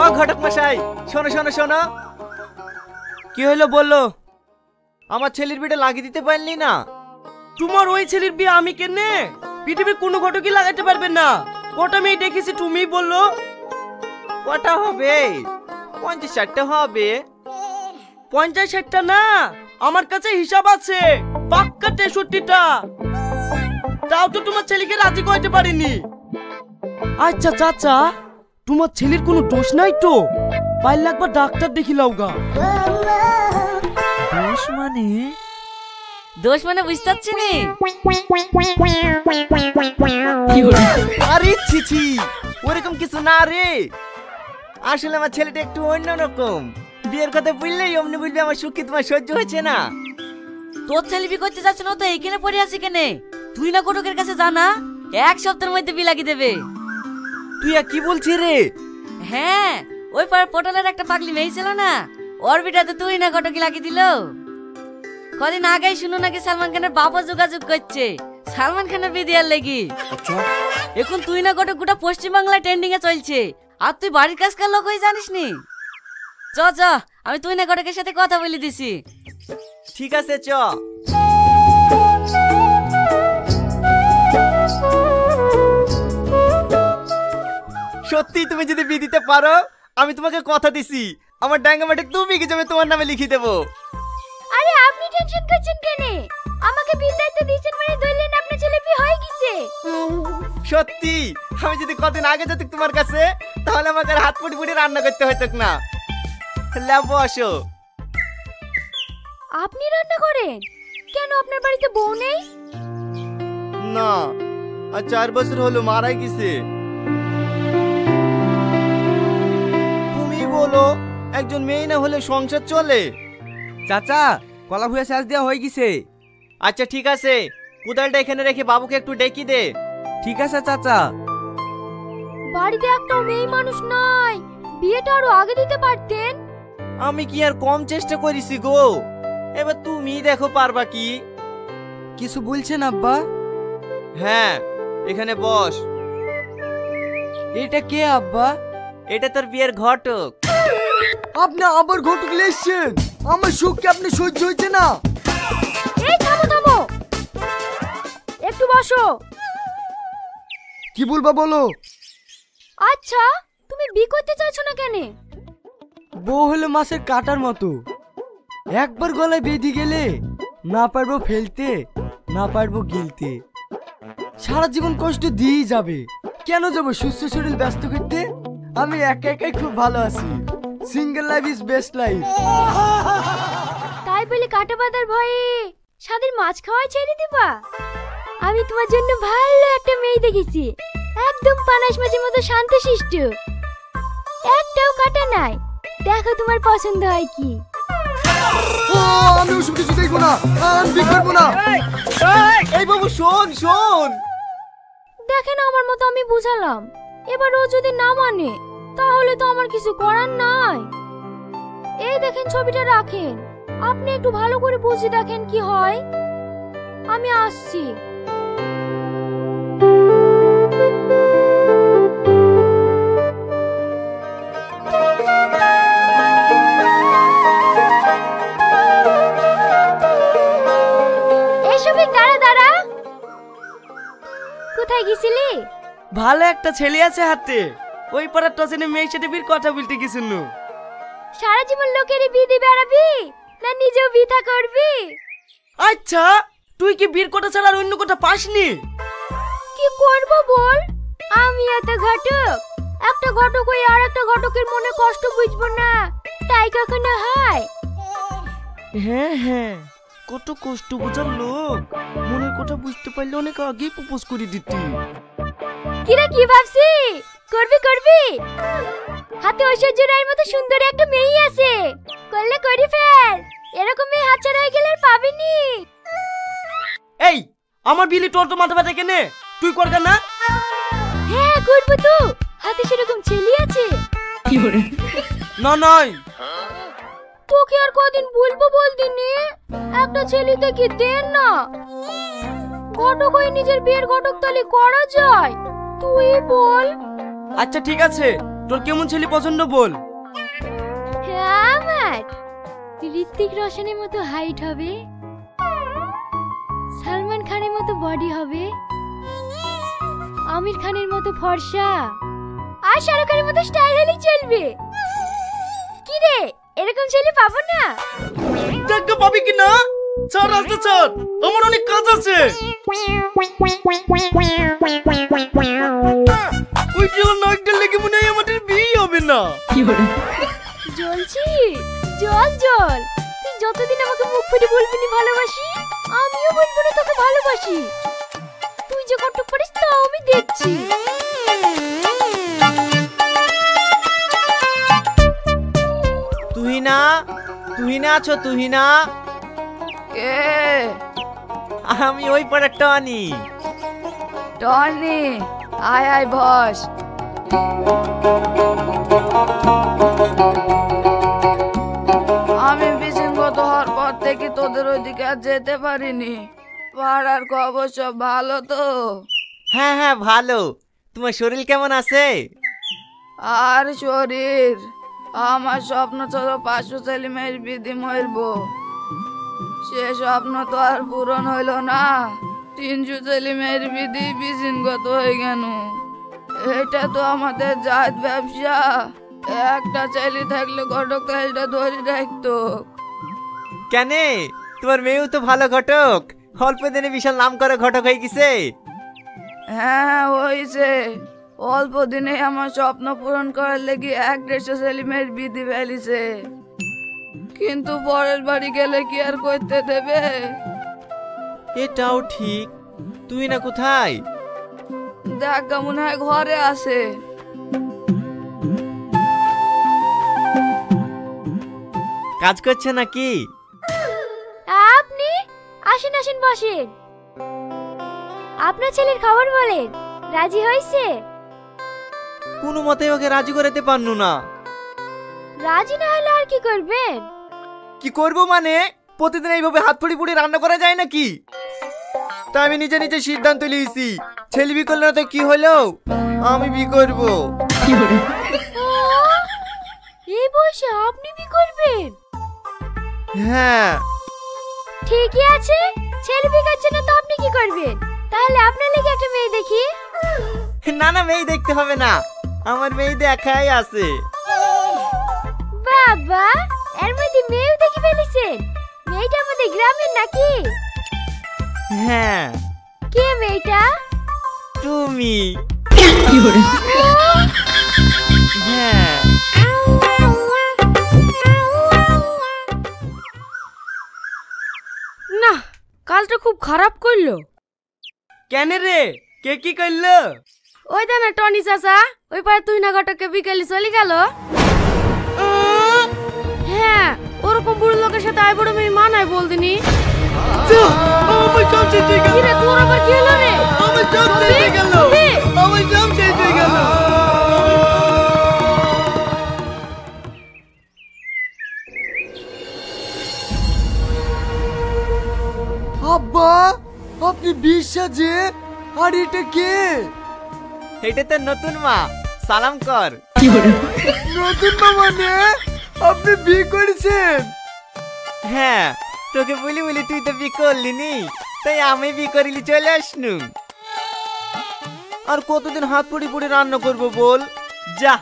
ও ঘটক মশাই, শোনো শোনো শোনো। কি হলো বললো? আমার ছেলের বিটা লাগিয়ে দিতে পারলি না? তোমার ওই ছেলের বিয়ে আমি কেনে? পৃথিবীর কোনো ঘটকই লাগাতে পারবে না। কটা মেয়ে দেখেছি তুমি বললো? কটা হবে? 50-60টা হবে। 50-60টা না, আমার কাছে হিসাব আছে পাক্কা 63টা। তাও তো তোমার ছেলেকে রাজি করতে পারিনি। আচ্ছা চাচা, তোমার ছেলের কোনো দোষ নাই তো? পাইলে একবার ডাক্তার দেখি লাউগা। দোষ মানে? দোষ মানে বুঝতে পারছি নি। আরে ছিছি, ওরকম কিছু না রে। আসলে আমার ছেলেটা একটু অন্যরকম। বিয়ের কথা বললেই অমনি বলবি আমার সুখ কি তোমার সহ্য হচ্ছে না। তোর ছেলে বি করতে যাচ্ছে না তো এইখানে পড়ে আছি কেনে? তুই না ঘটকের কাছে জানা, 1 সপ্তাহের মধ্যে বি লাগিয়ে দেবে। তুই আর কি বলছিস রে? হ্যাঁ, ওই পাড়ার পটলের একটা পাগলি মেয়ে ছিল না, ওর বিটাতে তুই না ঘটকি লাগিয়ে দিল। কদিন আগেই শুনো নাকি সালমান খানের বাবা যোগাযোগ করছে সালমান খানের বিদিয়ার লেগি। এখন তুই না ঘটক গোটা পশ্চিমবাংলায় ট্রেন্ডিং এ চলছে, আর তুই বাড়ির কাজকার লোক হয়ে জানিস নি। চ চ, আমি তুই না ঘটকের সাথে কথা বলে দিছি। ঠিক আছে চ। সত্যি তুমি যদি বিয়ে দিতে পারো, আমি তোমাকে কথা দিছি আমার ডাঙ্গা মাঠে 2 বিঘে জমি তোমার নামে লিখে দেবো। আরে আপনি টেনশন করছেন কেন? আমাকে বিয়ের দায়িত্ব দিয়েছেন মানে ধরলেন আপনার ছেলে বিয়ে হয়ে গেছে। সত্যি আমি যদি কদিন আগে যেত তোমার কাছে, তাহলে আমাকে আর হাত পুটি পুটি রান্না করতে হতো না। লাবো আসো। আপনি রান্না করেন কেন? আপনার বাড়িতে বউ নেই? না, আর 4 বছর হলো মারা গেছে। তুমি বলো, একজন মেয়ে না হলে সংসার চলে? চাচা, কলা ভুয়া শেষ দেওয়া হয়ে গেছে। আচ্ছা ঠিক আছে, কোদালটা এখানে রেখে বাবুকে একটু ডেকে দে। ঠিক আছে চাচা। বাড়িতে একটা মেয়ে মানুষ নাই, বিয়েটা আরো আগে দিতে পারতেন। আমি কি আর কম চেষ্টা করেছি গো? এবার তুমি দেখো পারবা কি? কিছু বলছেন আব্বা? হ্যাঁ, এখানে বস। এটা কে আব্বা? এটা তোর বিয়ের ঘটক। আপনি আবার ঘটক লেসছেন? আমার সুখ কি আপনি সহ্য হচ্ছে না? এই থামো থামো, একটু বসো। কি বলবা বলো। আচ্ছা, তুমি বিয়ে করতে চাইছো না কেন? বউ হলো মাছের কাটার মতো, একবার গলায় বেঁধে গেলে না পারবো ফেলতে, না পারবো গিলতে। সারা জীবন কষ্ট দিয়েই যাবে। কেন যাবো সুস্থ শরীর ব্যস্ত করতে? আমি একা একাই খুব ভালো আছি। Single life is best life. তাই বলে কাটা বাঁধার ভয়ে স্বাদের মাছ খাওয়াই ছেড়ে দিবা? আমি তোমার জন্য ভালো একটা মেয়ে দেখেছি, একদম পানাশ মাছের মতো শান্তশিষ্ট, একটাও কাটা নাই। দেখো তোমার পছন্দ হয় কি। আমি ওসব কিছু দেখবো না, আমি বিয়ে করবো না। এই বাবু শোন শোন, দেখেন আমার মতো আমি বুঝালাম, এবার ও যদি না মানে তাহলে তো আমার কিছু করার নাই। এই দেখেন ছবিটা রাখেন, আপনি একটু ভালো করে বুঝে দেখেন কি হয়। আমি আসছি। কোথায় গেছিলি? ভালো একটা ছেলে আছে হাতে, ওই পাড়ার টসেনে মেয়ের সাথে বিয়ের কথা বলতে গেছিল। সারা জীবন লোকেরই বিয়ে দিয়ে বেড়াবি না নিজেও বিয়ে করবি? আচ্ছা, তুই কি বিয়ের কথা ছাড়া আর অন্য কথা পাসনি? কি করব বল, আমি এত ঘটক, একটা ঘটক হয়ে আর একটা ঘটকের মনে কষ্ট বুঝবো না, তাই কখনো হয়? হ্যাঁ হ্যাঁ, কত কষ্ট বোঝার লোক, মনের কথা বুঝতে পারলে অনেক আগেই প্রপোজ করে দিতি। কিরা কি ভাবছি? করবি করবি? হাতে ঐশ্বর্য রায়ের মতো সুন্দর একটা মেয়ে আছে, করলে করি ফেল। এরকম মেয়ে হাতছাড়া হয়ে গেলে আর পাবিনি। এই, আমার বিলি তোর তো মাথা ব্যথা কেনে? তুই করগা না? হ্যাঁ করবো তো, হাতে সেরকম ছেলে আছে। না নাই তোকে আর কদিন বলবো বলদিনি একটা ছেলে দেখি দেন না ঘটক হয়ে নিজের বিয়ের ঘটক তালি করা যায় তুই বল। আচ্ছা ঠিক আছে, তোর কেমন ছেলে পছন্দ বল। হ্যাঁ আমার ঋত্বিক রোশনের মতো হাইট হবে, সালমান খানের মতো বডি হবে, আমির খানের মতো ফর্সা আর শাহরুখ খানের মতো স্টাইল হলেই চলবে। কি রে এরকম ছেলে পাবো না? টাকা পাবি কি না? ছাড় রাস্তা ছাড়, আমার অনেক কাজ আছে। ওই জল নাকটা লেগে মনে হয় আমাদের বিয়ে হবে না। জ্বলছি জল জল, তুই যতদিন আমাকে মুখ ফুটে বলবি না ভালোবাসি, আমিও বলবো না তোকে ভালোবাসি। তুই যে কত পারিস তা আমি দেখছি। তুহিনা আছো? তুহিনা কে? আমি ওই পাড়া টনি। টনি আয় আয় বস। আমি বিশৃঙ্খত হওয়ার পর থেকে তোদের ওইদিকে আর যেতে পারিনি। পাড়ার খবর সব ভালো তো? হ্যাঁ হ্যাঁ ভালো। তোমার শরীর কেমন আছে? আর শরীর, আমার স্বপ্ন ছিল পাঁচশো ছেলে মেয়ের বিধিময়ের বউ। সে স্বপ্ন তো আর পূরণ হইল না। 300 ছেলে মেয়ের বিধি বিশৃঙ্খত হয়ে গেল। এটা তো আমাদের জাত ব্যবসা। একটা ছেলে থাকলে ঘটক তেলটা ধরে রাখতো। কেন, তোমার মেয়েও তো ভালো ঘটক, অল্প দিনে বিশাল নাম করে ঘটক হয়ে গেছে। হ্যাঁ হয়েছে, অল্প দিনে আমার স্বপ্ন পূরণ করার লেগে 150 ছেলে মেয়ের বিধি ফেলিছে। কিন্তু পরের বাড়ি গেলে কি আর করতে দেবে? এটাও ঠিক। তুই না কোথায়? দেখ মনে হয় ঘরে আছে। কাজ করছে নাকি? আপনি আসেন আসেন বসেন। আপনার ছেলের খবর বলেন, রাজি হয়েছে? কোনো মতে ওকে রাজি করাতে পারনু না। রাজি না হলে আর কি করবেন? কি করব মানে, প্রতিদিন এইভাবে হাত পুড়ি পুড়ি রান্না করা যায় নাকি? তাই আমি নিজে নিজে সিদ্ধান্ত নিয়েছি, ছেলে বি করলে না তো কি হলো, আমি বি করব। এই বয়সে আপনি বি করবেন? হ্যাঁ ঠিকই আছে, ছেলে বি করছে না তো আপনি কি করবেন? তাহলে আপনার লেগে একটা মেয়ে দেখি। না না, মেয়ে দেখতে হবে না, আমার মেয়ে দেখাই আছে। বাবা, এর মধ্যে মেয়েও দেখে ফেলেছেন? মেয়েটা আমাদের গ্রামের নাকি? হ্যাঁ। কে মেয়েটা? তুমি। হ্যাঁ। না, কালটা খুব খারাপ করলো। কেন রে, কে কি করলো? ওই দেনা টনি চাচা, ওই পারে তুই না ঘটকে বিকেলে চলে গেল। হ্যাঁ, ওরকম বুড়ো লোকের সাথে আই বড় মেয়ে মানায় বলদিনি। আমার সব শেষ হয়ে গেল। কিরে তোর আবার কি হলো রে? আমার সব শেষ হয়ে গেল। আমার সব শেষ হয়ে গেল। আব্বা, আপনি বিশ্বাস যে? আর এটা কে? এটা তো নতুন মা, সালাম কর। নতুন মা মানে? আপনি বিয়ে করেছেন? হ্যাঁ, তোকে বলি বলি তুই তো বি করলি নি, তাই আমি বি করিলি চলে আসনু। আর কতদিন হাত পুড়ি পুড়ি রান্না করবো বল? যা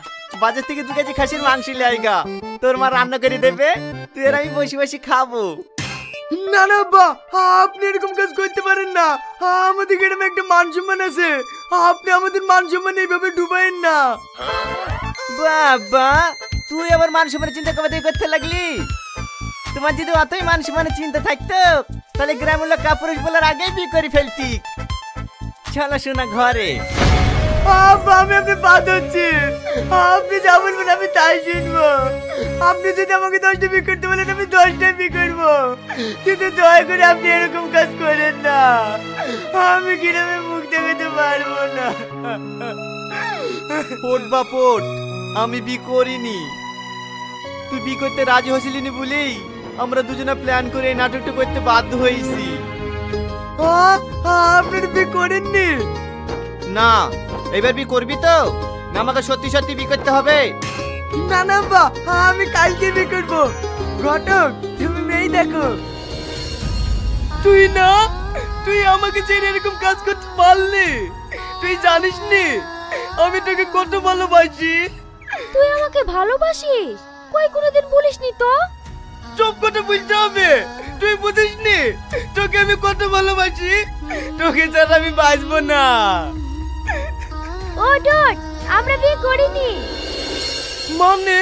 বাজার থেকে 2 কেজি খাসির মাংস নিয়ে আইগা, তোর মা রান্না করে দেবে, তুই আর আমি বসে বসে খাবো। না না বা, আপনি এরকম কাজ করতে পারেন না। আমাদের গ্রামে একটা মান সম্মান আছে, আপনি আমাদের মান সম্মান এইভাবে ডুবাইন না। বাবা, তুই আবার মান সম্মানের চিন্তা করতে লাগলি? তোমার যদি অতই মান সম্মানের চিন্তা থাকতো তাহলে গ্রামের লোক কাপুরুষ বলার আগেই বিয়ে করে ফেলতি। চলো শোনা ঘরে। আব্বা, আমি আপনি বাদ হচ্ছি, আপনি যা বলবেন আমি তাই শুনবো। আপনি যদি আমাকে 10টা বিয়ে করতে বলেন আমি 10টা বিয়ে করবো, কিন্তু দয়া করে আপনি এরকম কাজ করেন না। আমি গ্রামে মুখ দেখাতে পারবো না। ওঠ বাপ ওঠ, আমি বি করিনি। তুই বি করতে রাজি হয়েছিলি নি বলেই আমরা দুজনে প্ল্যান করে এই নাটকটা করতে বাধ্য হয়েছি। আপনার বি করেননি? না, এবার বি করবি তো? না আমাকে সত্যি সত্যি বি করতে হবে? না না বা, আমি কালকে বি করবো। ঘটক তুমি মেয়ে দেখো। তুই আমাকে ছেড়ে এরকম কাজ করতে পারলি? তুই জানিস নি আমি তোকে কত ভালোবাসি। তুই আমাকে ভালোবাসিস? কই কোনোদিন বলিসনি তো। সব কথা বলতে হবে, তুই বুঝিস নি তোকে আমি কত ভালোবাসি। তোকে ছাড়া আমি বাঁচবো না। ও ডট, আমরা বিয়ে করিনি। মানে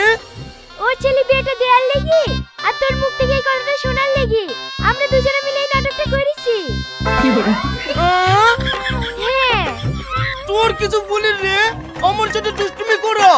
ওর ছেলে বিয়েটা দেওয়ার লেগে আর তোর মুখ থেকে এই কথাটা শোনার লেগে আমরা দুজনে মিলে এই নাটকটা করেছি। হ্যাঁ। তোর কিছু বলিস রে, আমার সাথে দুষ্টুমি করো।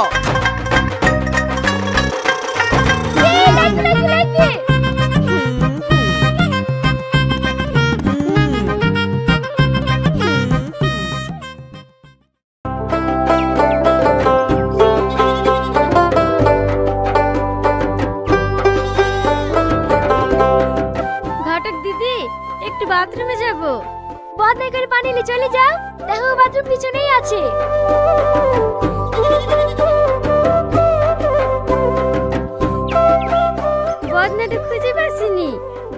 ঘটক দিদি, একটু বাথরুমে যাব। বদনা করে পানি নিয়ে চলে যাও, দেখো বাথরুম পিছনেই আছে। বদনাটা খুঁজে পাচ্ছিনি,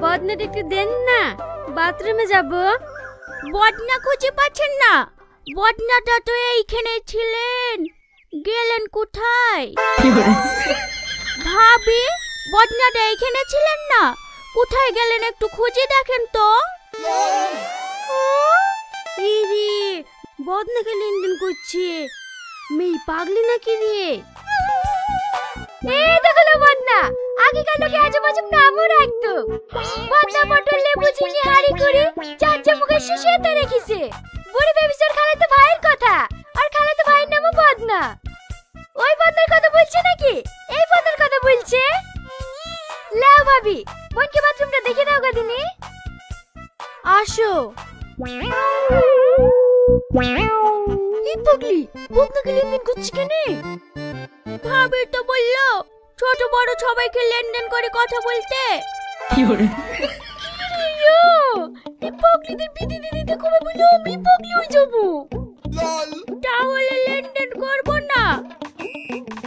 বদনাটা একটু দেন না, বাথরুমে যাব। বদনা খুঁজে পাচ্ছেন না? বদনাটা তো এইখানে ছিলেন, গেলেন কোথায়? ভাবি, বদনাটা এইখানে ছিলেন না, কোথায় গেলেন একটু খুঁজে দেখেন তো। ইরে, বদনাকে লেনদেন করছে, মেয়ে পাগলি নাকি রে? এই দেখো না বদনা, আগেকার লোকে আজব আজব নামও রাখতো। বদনা পটল লেবু চিনি হাড়ি করে চার চামচে শিশিতে রেখেছে। বুড়ি বেবিসর খালাতো ভাইয়ের কথা, আর খালাতো ভাইয়ের নামও বদনা। ওই বদনার কথা বলছে নাকি এই বদনার কথা বলছে? লাও ভাবি, বোনকে বাথরুমটা দেখে দাও গদিনি। আসো। এই পাগলি, বদনাকে লেনদেন করছে কেন? ভাবি তো বললো ছোট বড় সবাইকে লেনদেন করে কথা বলতে। এই পাগলিদের বিধি দিতে কবে বললো আমি পাগলি হয়ে যাবো? তাহলে লেনদেন করবো না?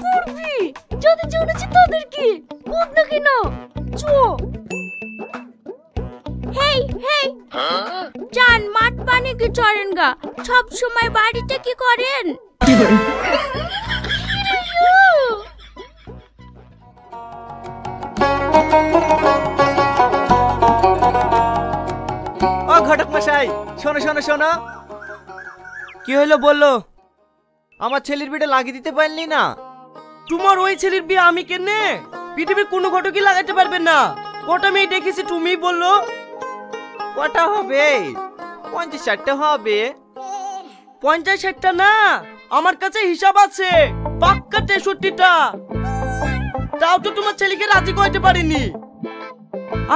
করবি, যাদের জানাচ্ছি তাদেরকে। বদনা কেন? চো। হেই হেই, চান মাঠ পানি কি চড়েন গা? সব সময় বাড়িতে কি করেন? ও ঘটক মশাই, শোনো শোনো শোনো। কি হলো বললো? আমার ছেলের বিটা লাগিয়ে দিতে পারলি না? তোমার ওই ছেলের বিয়ে আমি কেনে? পৃথিবীর কোনো ঘটকই লাগাতে পারবে না। কটা মেয়ে দেখেছি তুমি বললো? কটা হবে? 50-60টা হবে। 50-60টা না, আমার কাছে হিসাব আছে পাক্কা 63টা। তাও তো তোমার ছেলেকে রাজি করতে পারিনি।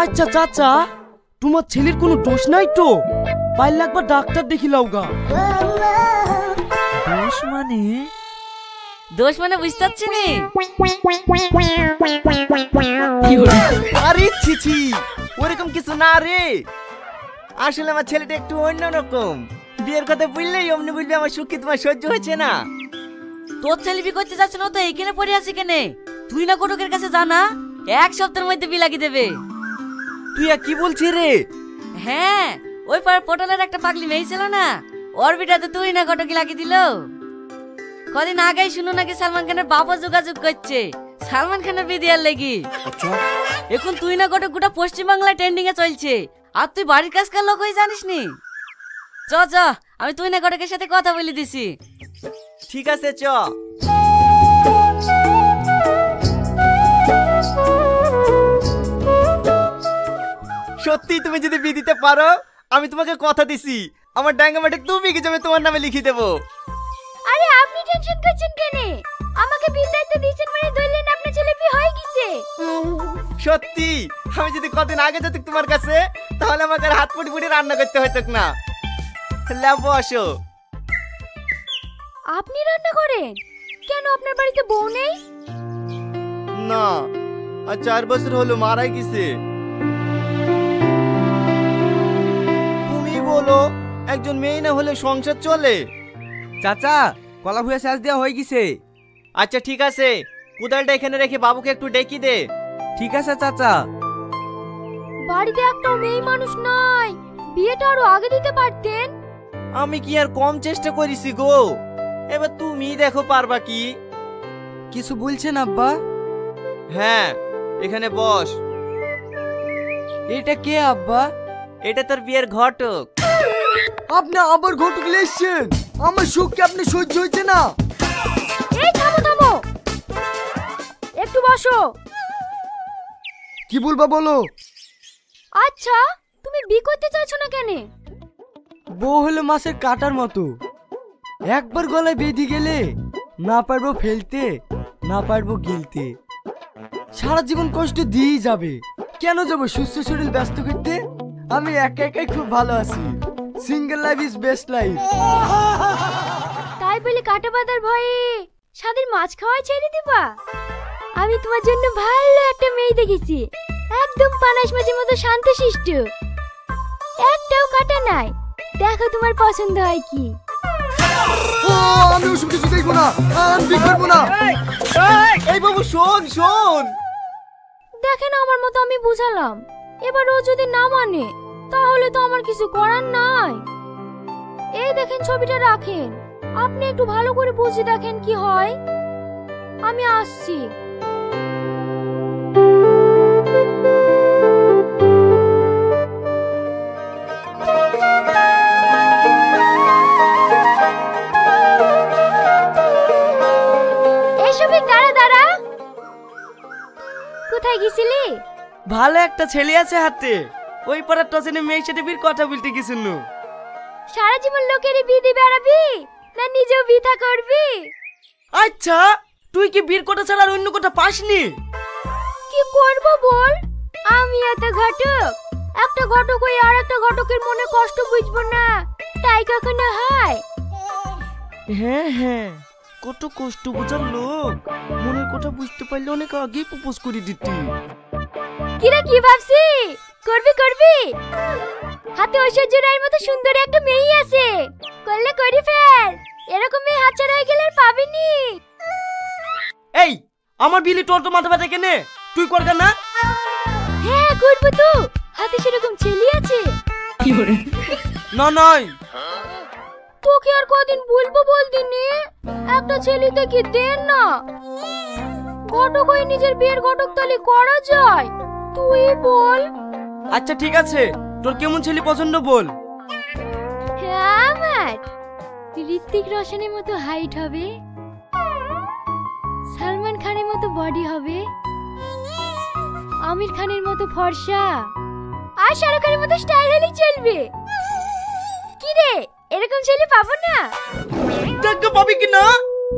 আচ্ছা চাচা, তোমার ছেলের কোনো দোষ নাই তো? পাইলে একবার ডাক্তার দেখি লাউগা। দোষ মানে? দোষ মানে বুঝতে পারছি নি। আরে ছিছি, ওরকম কিছু না রে। আসলে আমার ছেলেটা একটু অন্যরকম। বিয়ের কথা বললেই অমনি বলবি আমার সুখী তোমার সহ্য হচ্ছে না। তোর ছেলে বি করতে যাচ্ছে না তো এইখানে পড়ে আছে কেনে? তুই না ঘটকের কাছে জানা, এক সপ্তাহের মধ্যে বি লাগিয়ে দেবে। তুই আর কি বলছিস রে? হ্যাঁ, ওই পাড়ার পটলের একটা পাগলি মেয়ে ছিল না, ওর বিটাতে তুই না ঘটকি লাগিয়ে দিল। কদিন আগেই শুনো নাকি সালমান খানের বাবা যোগাযোগ করছে সালমান খানের বিয়ে দেওয়ার লেগে। এখন তুই না ঘটক গোটা পশ্চিমবাংলায় ট্রেন্ডিং এ চলছে, আর তুই বাড়ির কাজকার লোক হয়ে জানিস নি। চ চ, আমি তুই না ঘটকের সাথে কথা বলে দিছি। ঠিক আছে চ। সত্যি তুমি যদি বিয়ে দিতে পারো, আমি তোমাকে কথা দিছি আমার ডাঙ্গা মাঠে 2 বিঘে জমি তোমার নামে লিখে দেবো। আরে আপনি টেনশন করছেন কেন? আমাকে বিয়ে দায়িত্ব দিয়েছেন মানে ধরলেন আপনার ছেলে বিয়ে হয়ে গেছে। সত্যি, আমি যদি কদিন আগে যেতাম তোমার কাছে, তাহলে আমাকে আর হাত পুড়ি পুড়ি রান্না করতে হতো না। লেবো আসো। আপনি রান্না করেন? কেন আপনার বাড়িতে বউ নেই? না, আর 4 বছর হলো মারাই গেছে। তুমি বলো, একজন মেয়ে না হলে সংসার চলে? চাচা, কলা ভুয়া শেষ দেওয়া হয়ে গেছে। আচ্ছা ঠিক আছে, কোদালটা এখানে রেখে বাবুকে একটু ডেকে দে। ঠিক আছে চাচা। বাড়িতে একটা মেয়ে মানুষ নাই, বিয়েটা আরো আগে দিতে পারতেন। আমি কি আর কম চেষ্টা করেছি গো? এবার তুমি দেখো পারবা কি? কিছু বলছেন আব্বা? হ্যাঁ, এখানে বস। এটা কে আব্বা? এটা তোর বিয়ের ঘটক। আপনি আবার ঘটক লেছেন? আমার সুখ কি আপনি সহ্য হচ্ছে না? এই থামো থামো, একটু বসো। কি বলবা বলো। আচ্ছা, তুমি বিয়ে করতে চাইছো না কেন? বউ হলো মাছের কাটার মতো, একবার গলায় বেঁধে গেলে না পারবো ফেলতে, না পারবো গিলতে। সারা জীবন কষ্ট দিয়েই যাবে। কেন যাবো সুস্থ শরীর ব্যস্ত করতে? আমি একা একাই খুব ভালো আছি। Single life is best life. তাই বলে কাটা বাঁধার ভয়ে স্বাদের মাছ খাওয়া ছেড়ে দিবা? আমি তোমার জন্য ভালো একটা মেয়ে দেখেছি, একদম পানাশ মাছের মতো শান্তশিষ্ট, একটাও কাটা নাই। দেখো তোমার পছন্দ হয় কি। আমি ওসব কিছু দেখবো না, আমি বিয়ে করবো না। এই বাবু শোন শোন, দেখেন আমার মতো আমি বুঝালাম, এবার ও যদি না মানে তাহলে তো আমার কিছু করার নাই। এই দেখেন ছবিটা রাখেন, আপনি একটু ভালো করে বুঝে দেখেন কি হয়। আমি আসছি। কোথায় গেছিলি? ভালো একটা ছেলে আছে হাতে, ওই পাড়ার টসেনে মেয়ের সাথে বিয়ের কথা বলতে গেছিল। সারা জীবন লোকেরই বিয়ে দিয়ে বেড়াবি না নিজেও বিয়ে করবি? আচ্ছা, তুই কি বিয়ের কথা ছাড়া আর অন্য কথা পাসনি? কি করব বল, আমি এত ঘটক, একটা ঘটক হয়ে আর একটা ঘটকের মনে কষ্ট বুঝবো না, তাই কখনো হয়? হ্যাঁ হ্যাঁ, কত কষ্ট বোঝার লোক, মনের কথা বুঝতে পারলে অনেক আগেই প্রপোজ করে দিতি। কিরা কি ভাবছি? করবি করবি? হাতে ঐশ্বর্য রায়ের মতো সুন্দর একটা মেয়ে আছে, করলে করি ফেল। এরকম মেয়ে হাতছাড়া হয়ে গেলে আর পাবিনি। এই, আমার বিলি তোর তো মাথা ব্যথা কেনে? তুই করগা না? হ্যাঁ করব তো, হাতে সেরকম ছেলে আছে। কি করে? না নাই, তোকে আর কদিন বলবো বলদিনি, একটা ছেলে দেখি দেন না। ঘটক হয়ে নিজের বিয়ের ঘটক তালি করা যায়, তুই বল। আচ্ছা ঠিক আছে, তোর কেমন ছেলে পছন্দ বল। হ্যাঁ, আমার ঋত্বিক রোশনের মতো হাইট হবে, সালমান খানের মতো বডি হবে, আমির খানের মতো ফর্সা, আর শাহরুখ খানের মতো স্টাইল হলেই চলবে। কি রে, এরকম ছেলে পাবো না? টাকা পাবি কি না?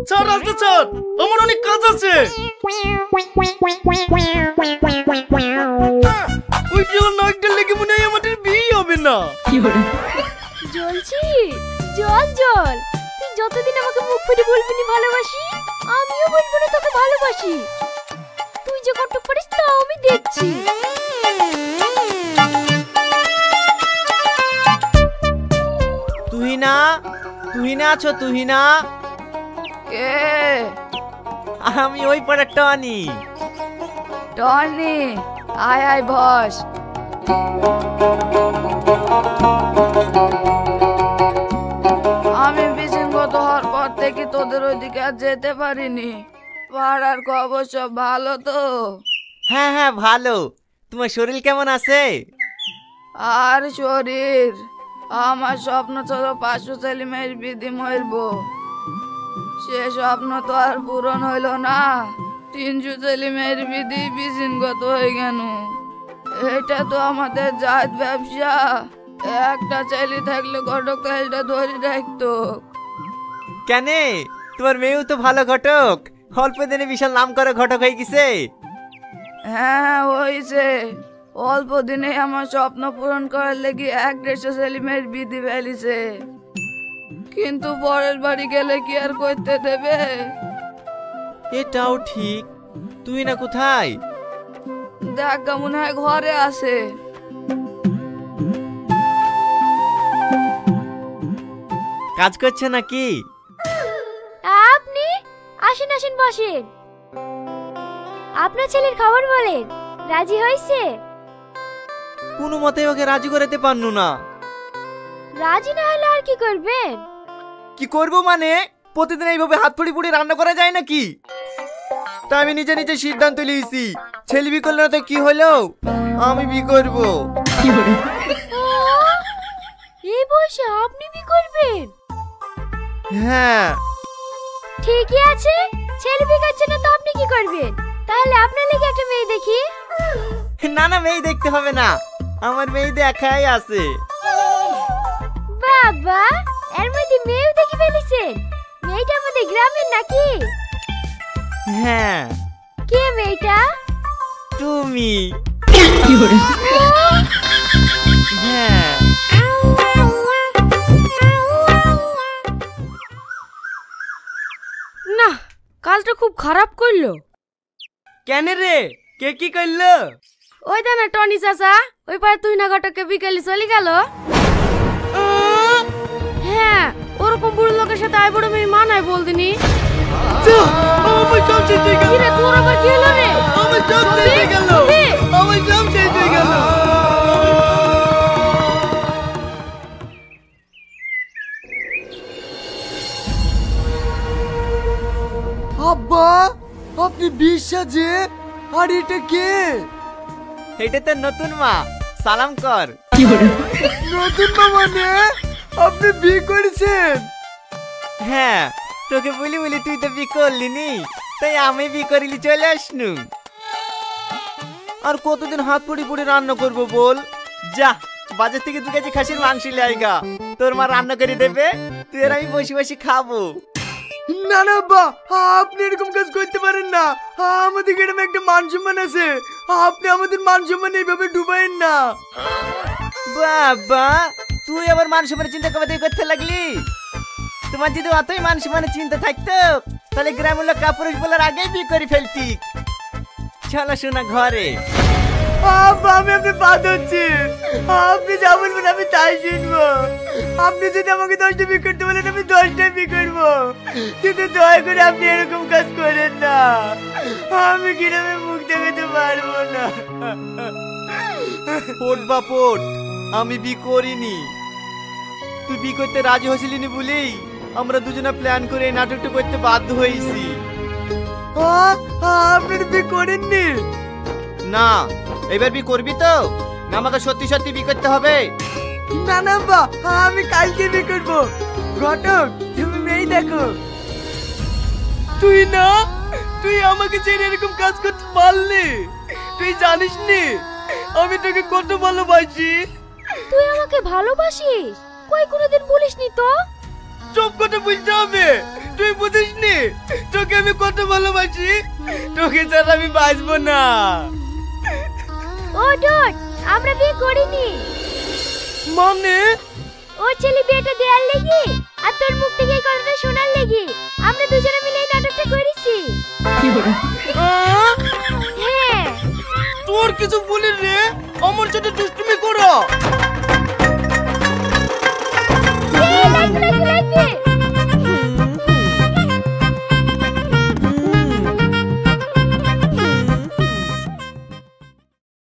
ছাড় রাস্তা ছাড়, আমার অনেক কাজ আছে। ওই জল নাকটার লেগে মনে হয় আমাদের বিয়ে হবে না। জ্বলছি, জল জল। তুই যতদিন আমাকে মুখ ফুটে বলবি না ভালোবাসি, আমিও বলবো না তোকে ভালোবাসি। তুই যে কত পারিস তা আমি দেখছি। তুহিনা, তুহিনা আছো? তুহিনা কে? আমি ওই পাড়ার টনি। টনি, আয় আয় বস। আমি বিশৃঙ্খত হওয়ার পর থেকে তোদের ওইদিকে আর যেতে পারিনি। পাড়ার খবর সব ভালো তো? হ্যাঁ হ্যাঁ ভালো। তোমার শরীর কেমন আছে? আর শরীর, আমার স্বপ্ন ছিল 500 ছেলে মেয়ের বিধি মরবো, সে স্বপ্ন তো আর পূরণ হইল না। 300 ছেলে মেয়ের বিধি বিশৃঙ্খত হয়ে গেল। এটা তো আমাদের জাত ব্যবসা, একটা ছেলে থাকলে ঘটক তেলটা ধরে রাখতো। কেন, তোমার মেয়েও তো ভালো ঘটক, অল্প দিনে বিশাল নাম করে ঘটক হয়ে গেছে। হ্যাঁ হয়েছে, অল্প দিনে আমার স্বপ্ন পূরণ করার লেগে 150 ছেলে মেয়ের বিধি ফেলিছে। কিন্তু পরের বাড়ি গেলে কি আর করতে দেবে? এটাও ঠিক। তুই না কোথায়? দেখ মনে হয় ঘরে আছে। কাজ করছে নাকি? আপনি আসেন আসেন বসেন। আপনার ছেলের খবর বলেন, রাজি হয়েছে? কোনো মতে ওকে রাজি করাতে পারনু না। রাজি না হলে আর কি করবেন? কি করব মানে? প্রতিদিন এইভাবে হাত পুড়ি পুড়ি রান্না করা যায় নাকি? তা আমি নিজে নিজে সিদ্ধান্ত নিয়েছি, ছেলে বি করলে না তো কি হলো, আমি বি করব। এই বয়সে আপনি বি করবেন? হ্যাঁ ঠিকই আছে, ছেলে বি করছে না তো আপনি কি করবেন? তাহলে আপনার লেগে একটা মেয়ে দেখি। না না, মেয়ে দেখতে হবে না, আমার মেয়ে দেখাই আছে। বাবা, এর মধ্যে মেয়েও দেখে ফেলেছেন? মেয়েটা আমাদের গ্রামের নাকি? হ্যাঁ। কে মেয়েটা? তুমি। হ্যাঁ। না, কাজটা খুব খারাপ করলো। কেন রে, কে কি করলো? ওই না টনি চাচা, ওই পারে তুই না ঘটকে বিকেলে চলে গেল। হ্যাঁ, ওরকম বুড়ো লোকের সাথে আই বড় মেয়ে মানায় বলদিনি। তোর আবার কি হলো রে? আমার সব শেষ হয়ে গেল। আমার সব শেষ হয়ে গেল। আব্বা, আপনি বিশ্বাসে? আর এটা কে? এটা তো নতুন মা, সালাম কর। নতুন মা মানে? আপনি বিয়ে করেছেন? হ্যাঁ, তোকে বলি বলি তুই তো বি করলি নি, তাই আমি বি করিলি চলে আসনু। আর কতদিন হাত পুড়ি পুড়ি রান্না করবো বল? যা বাজার থেকে 2 কেজি খাসির মাংস লাইগা, তোর মা রান্না করে দেবে, তুই আর আমি বসে বসে খাবো। না না আব্বা, আপনি এরকম কাজ করতে পারেন না। আমাদের গ্রামে একটা মান সম্মান আছে, আপনি আমাদের মান সম্মান এইভাবে ডুবাইন না। বাবা, তুই আবার মান সম্মানের চিন্তা করতে লাগলি? তোমার যদি অতই মান সম্মানের চিন্তা থাকতো তাহলে গ্রামের লোক কাপুরুষ বলার আগেই বিয়ে করে ফেলতি। চলো শোনা ঘরে। আব্বা, আমি আপনি বাদ হচ্ছি, আপনি যা বলবেন আমি তাই শুনবো। আপনি যদি আমাকে 10টা বিয়ে করতে বলেন আমি 10টা বিয়ে করবো, কিন্তু দয়া করে আপনি এরকম কাজ করেন না। আমি গ্রামে মুখ দেখাতে পারবো না। পট বা পট, আমি বি করিনি। তুই বি করতে রাজি হয়েছিলি নি বলেই আমরা দুজনে প্ল্যান করে এই নাটকটা করতে বাধ্য হয়েছি। আপনি বিয়ে করেননি? না, এবার বি করবি তো? না আমাকে সত্যি সত্যি বি করতে হবে? না না বা, আমি কালকে বিয়ে করবো। ঘটক, তুমি মেয়ে দেখো। তুই না, তুই আমাকে ছেড়ে এরকম কাজ করতে পারলি? তুই জানিস নি আমি তোকে কত ভালোবাসি। তুই আমাকে ভালোবাসিস? কই কোনোদিন বলিসনি তো। সব কথা বুঝতে হবে, তুই বুঝিস নি তোকে আমি কত ভালোবাসি। তোকে ছাড়া আমি বাঁচবো না। ও ডট, আমরা বিয়ে করিনি। মানে? ও ছেলে বিয়েটা দেয়ার লেগে আর তোর মুখ থেকে এই কথাটা শোনার লেগে আমরা দুজনে মিলে এই নাটকটা করেছি। হ্যাঁ। তোর কিছু বলিস রে, আমার সাথে দুষ্টুমি করো। লাগবে।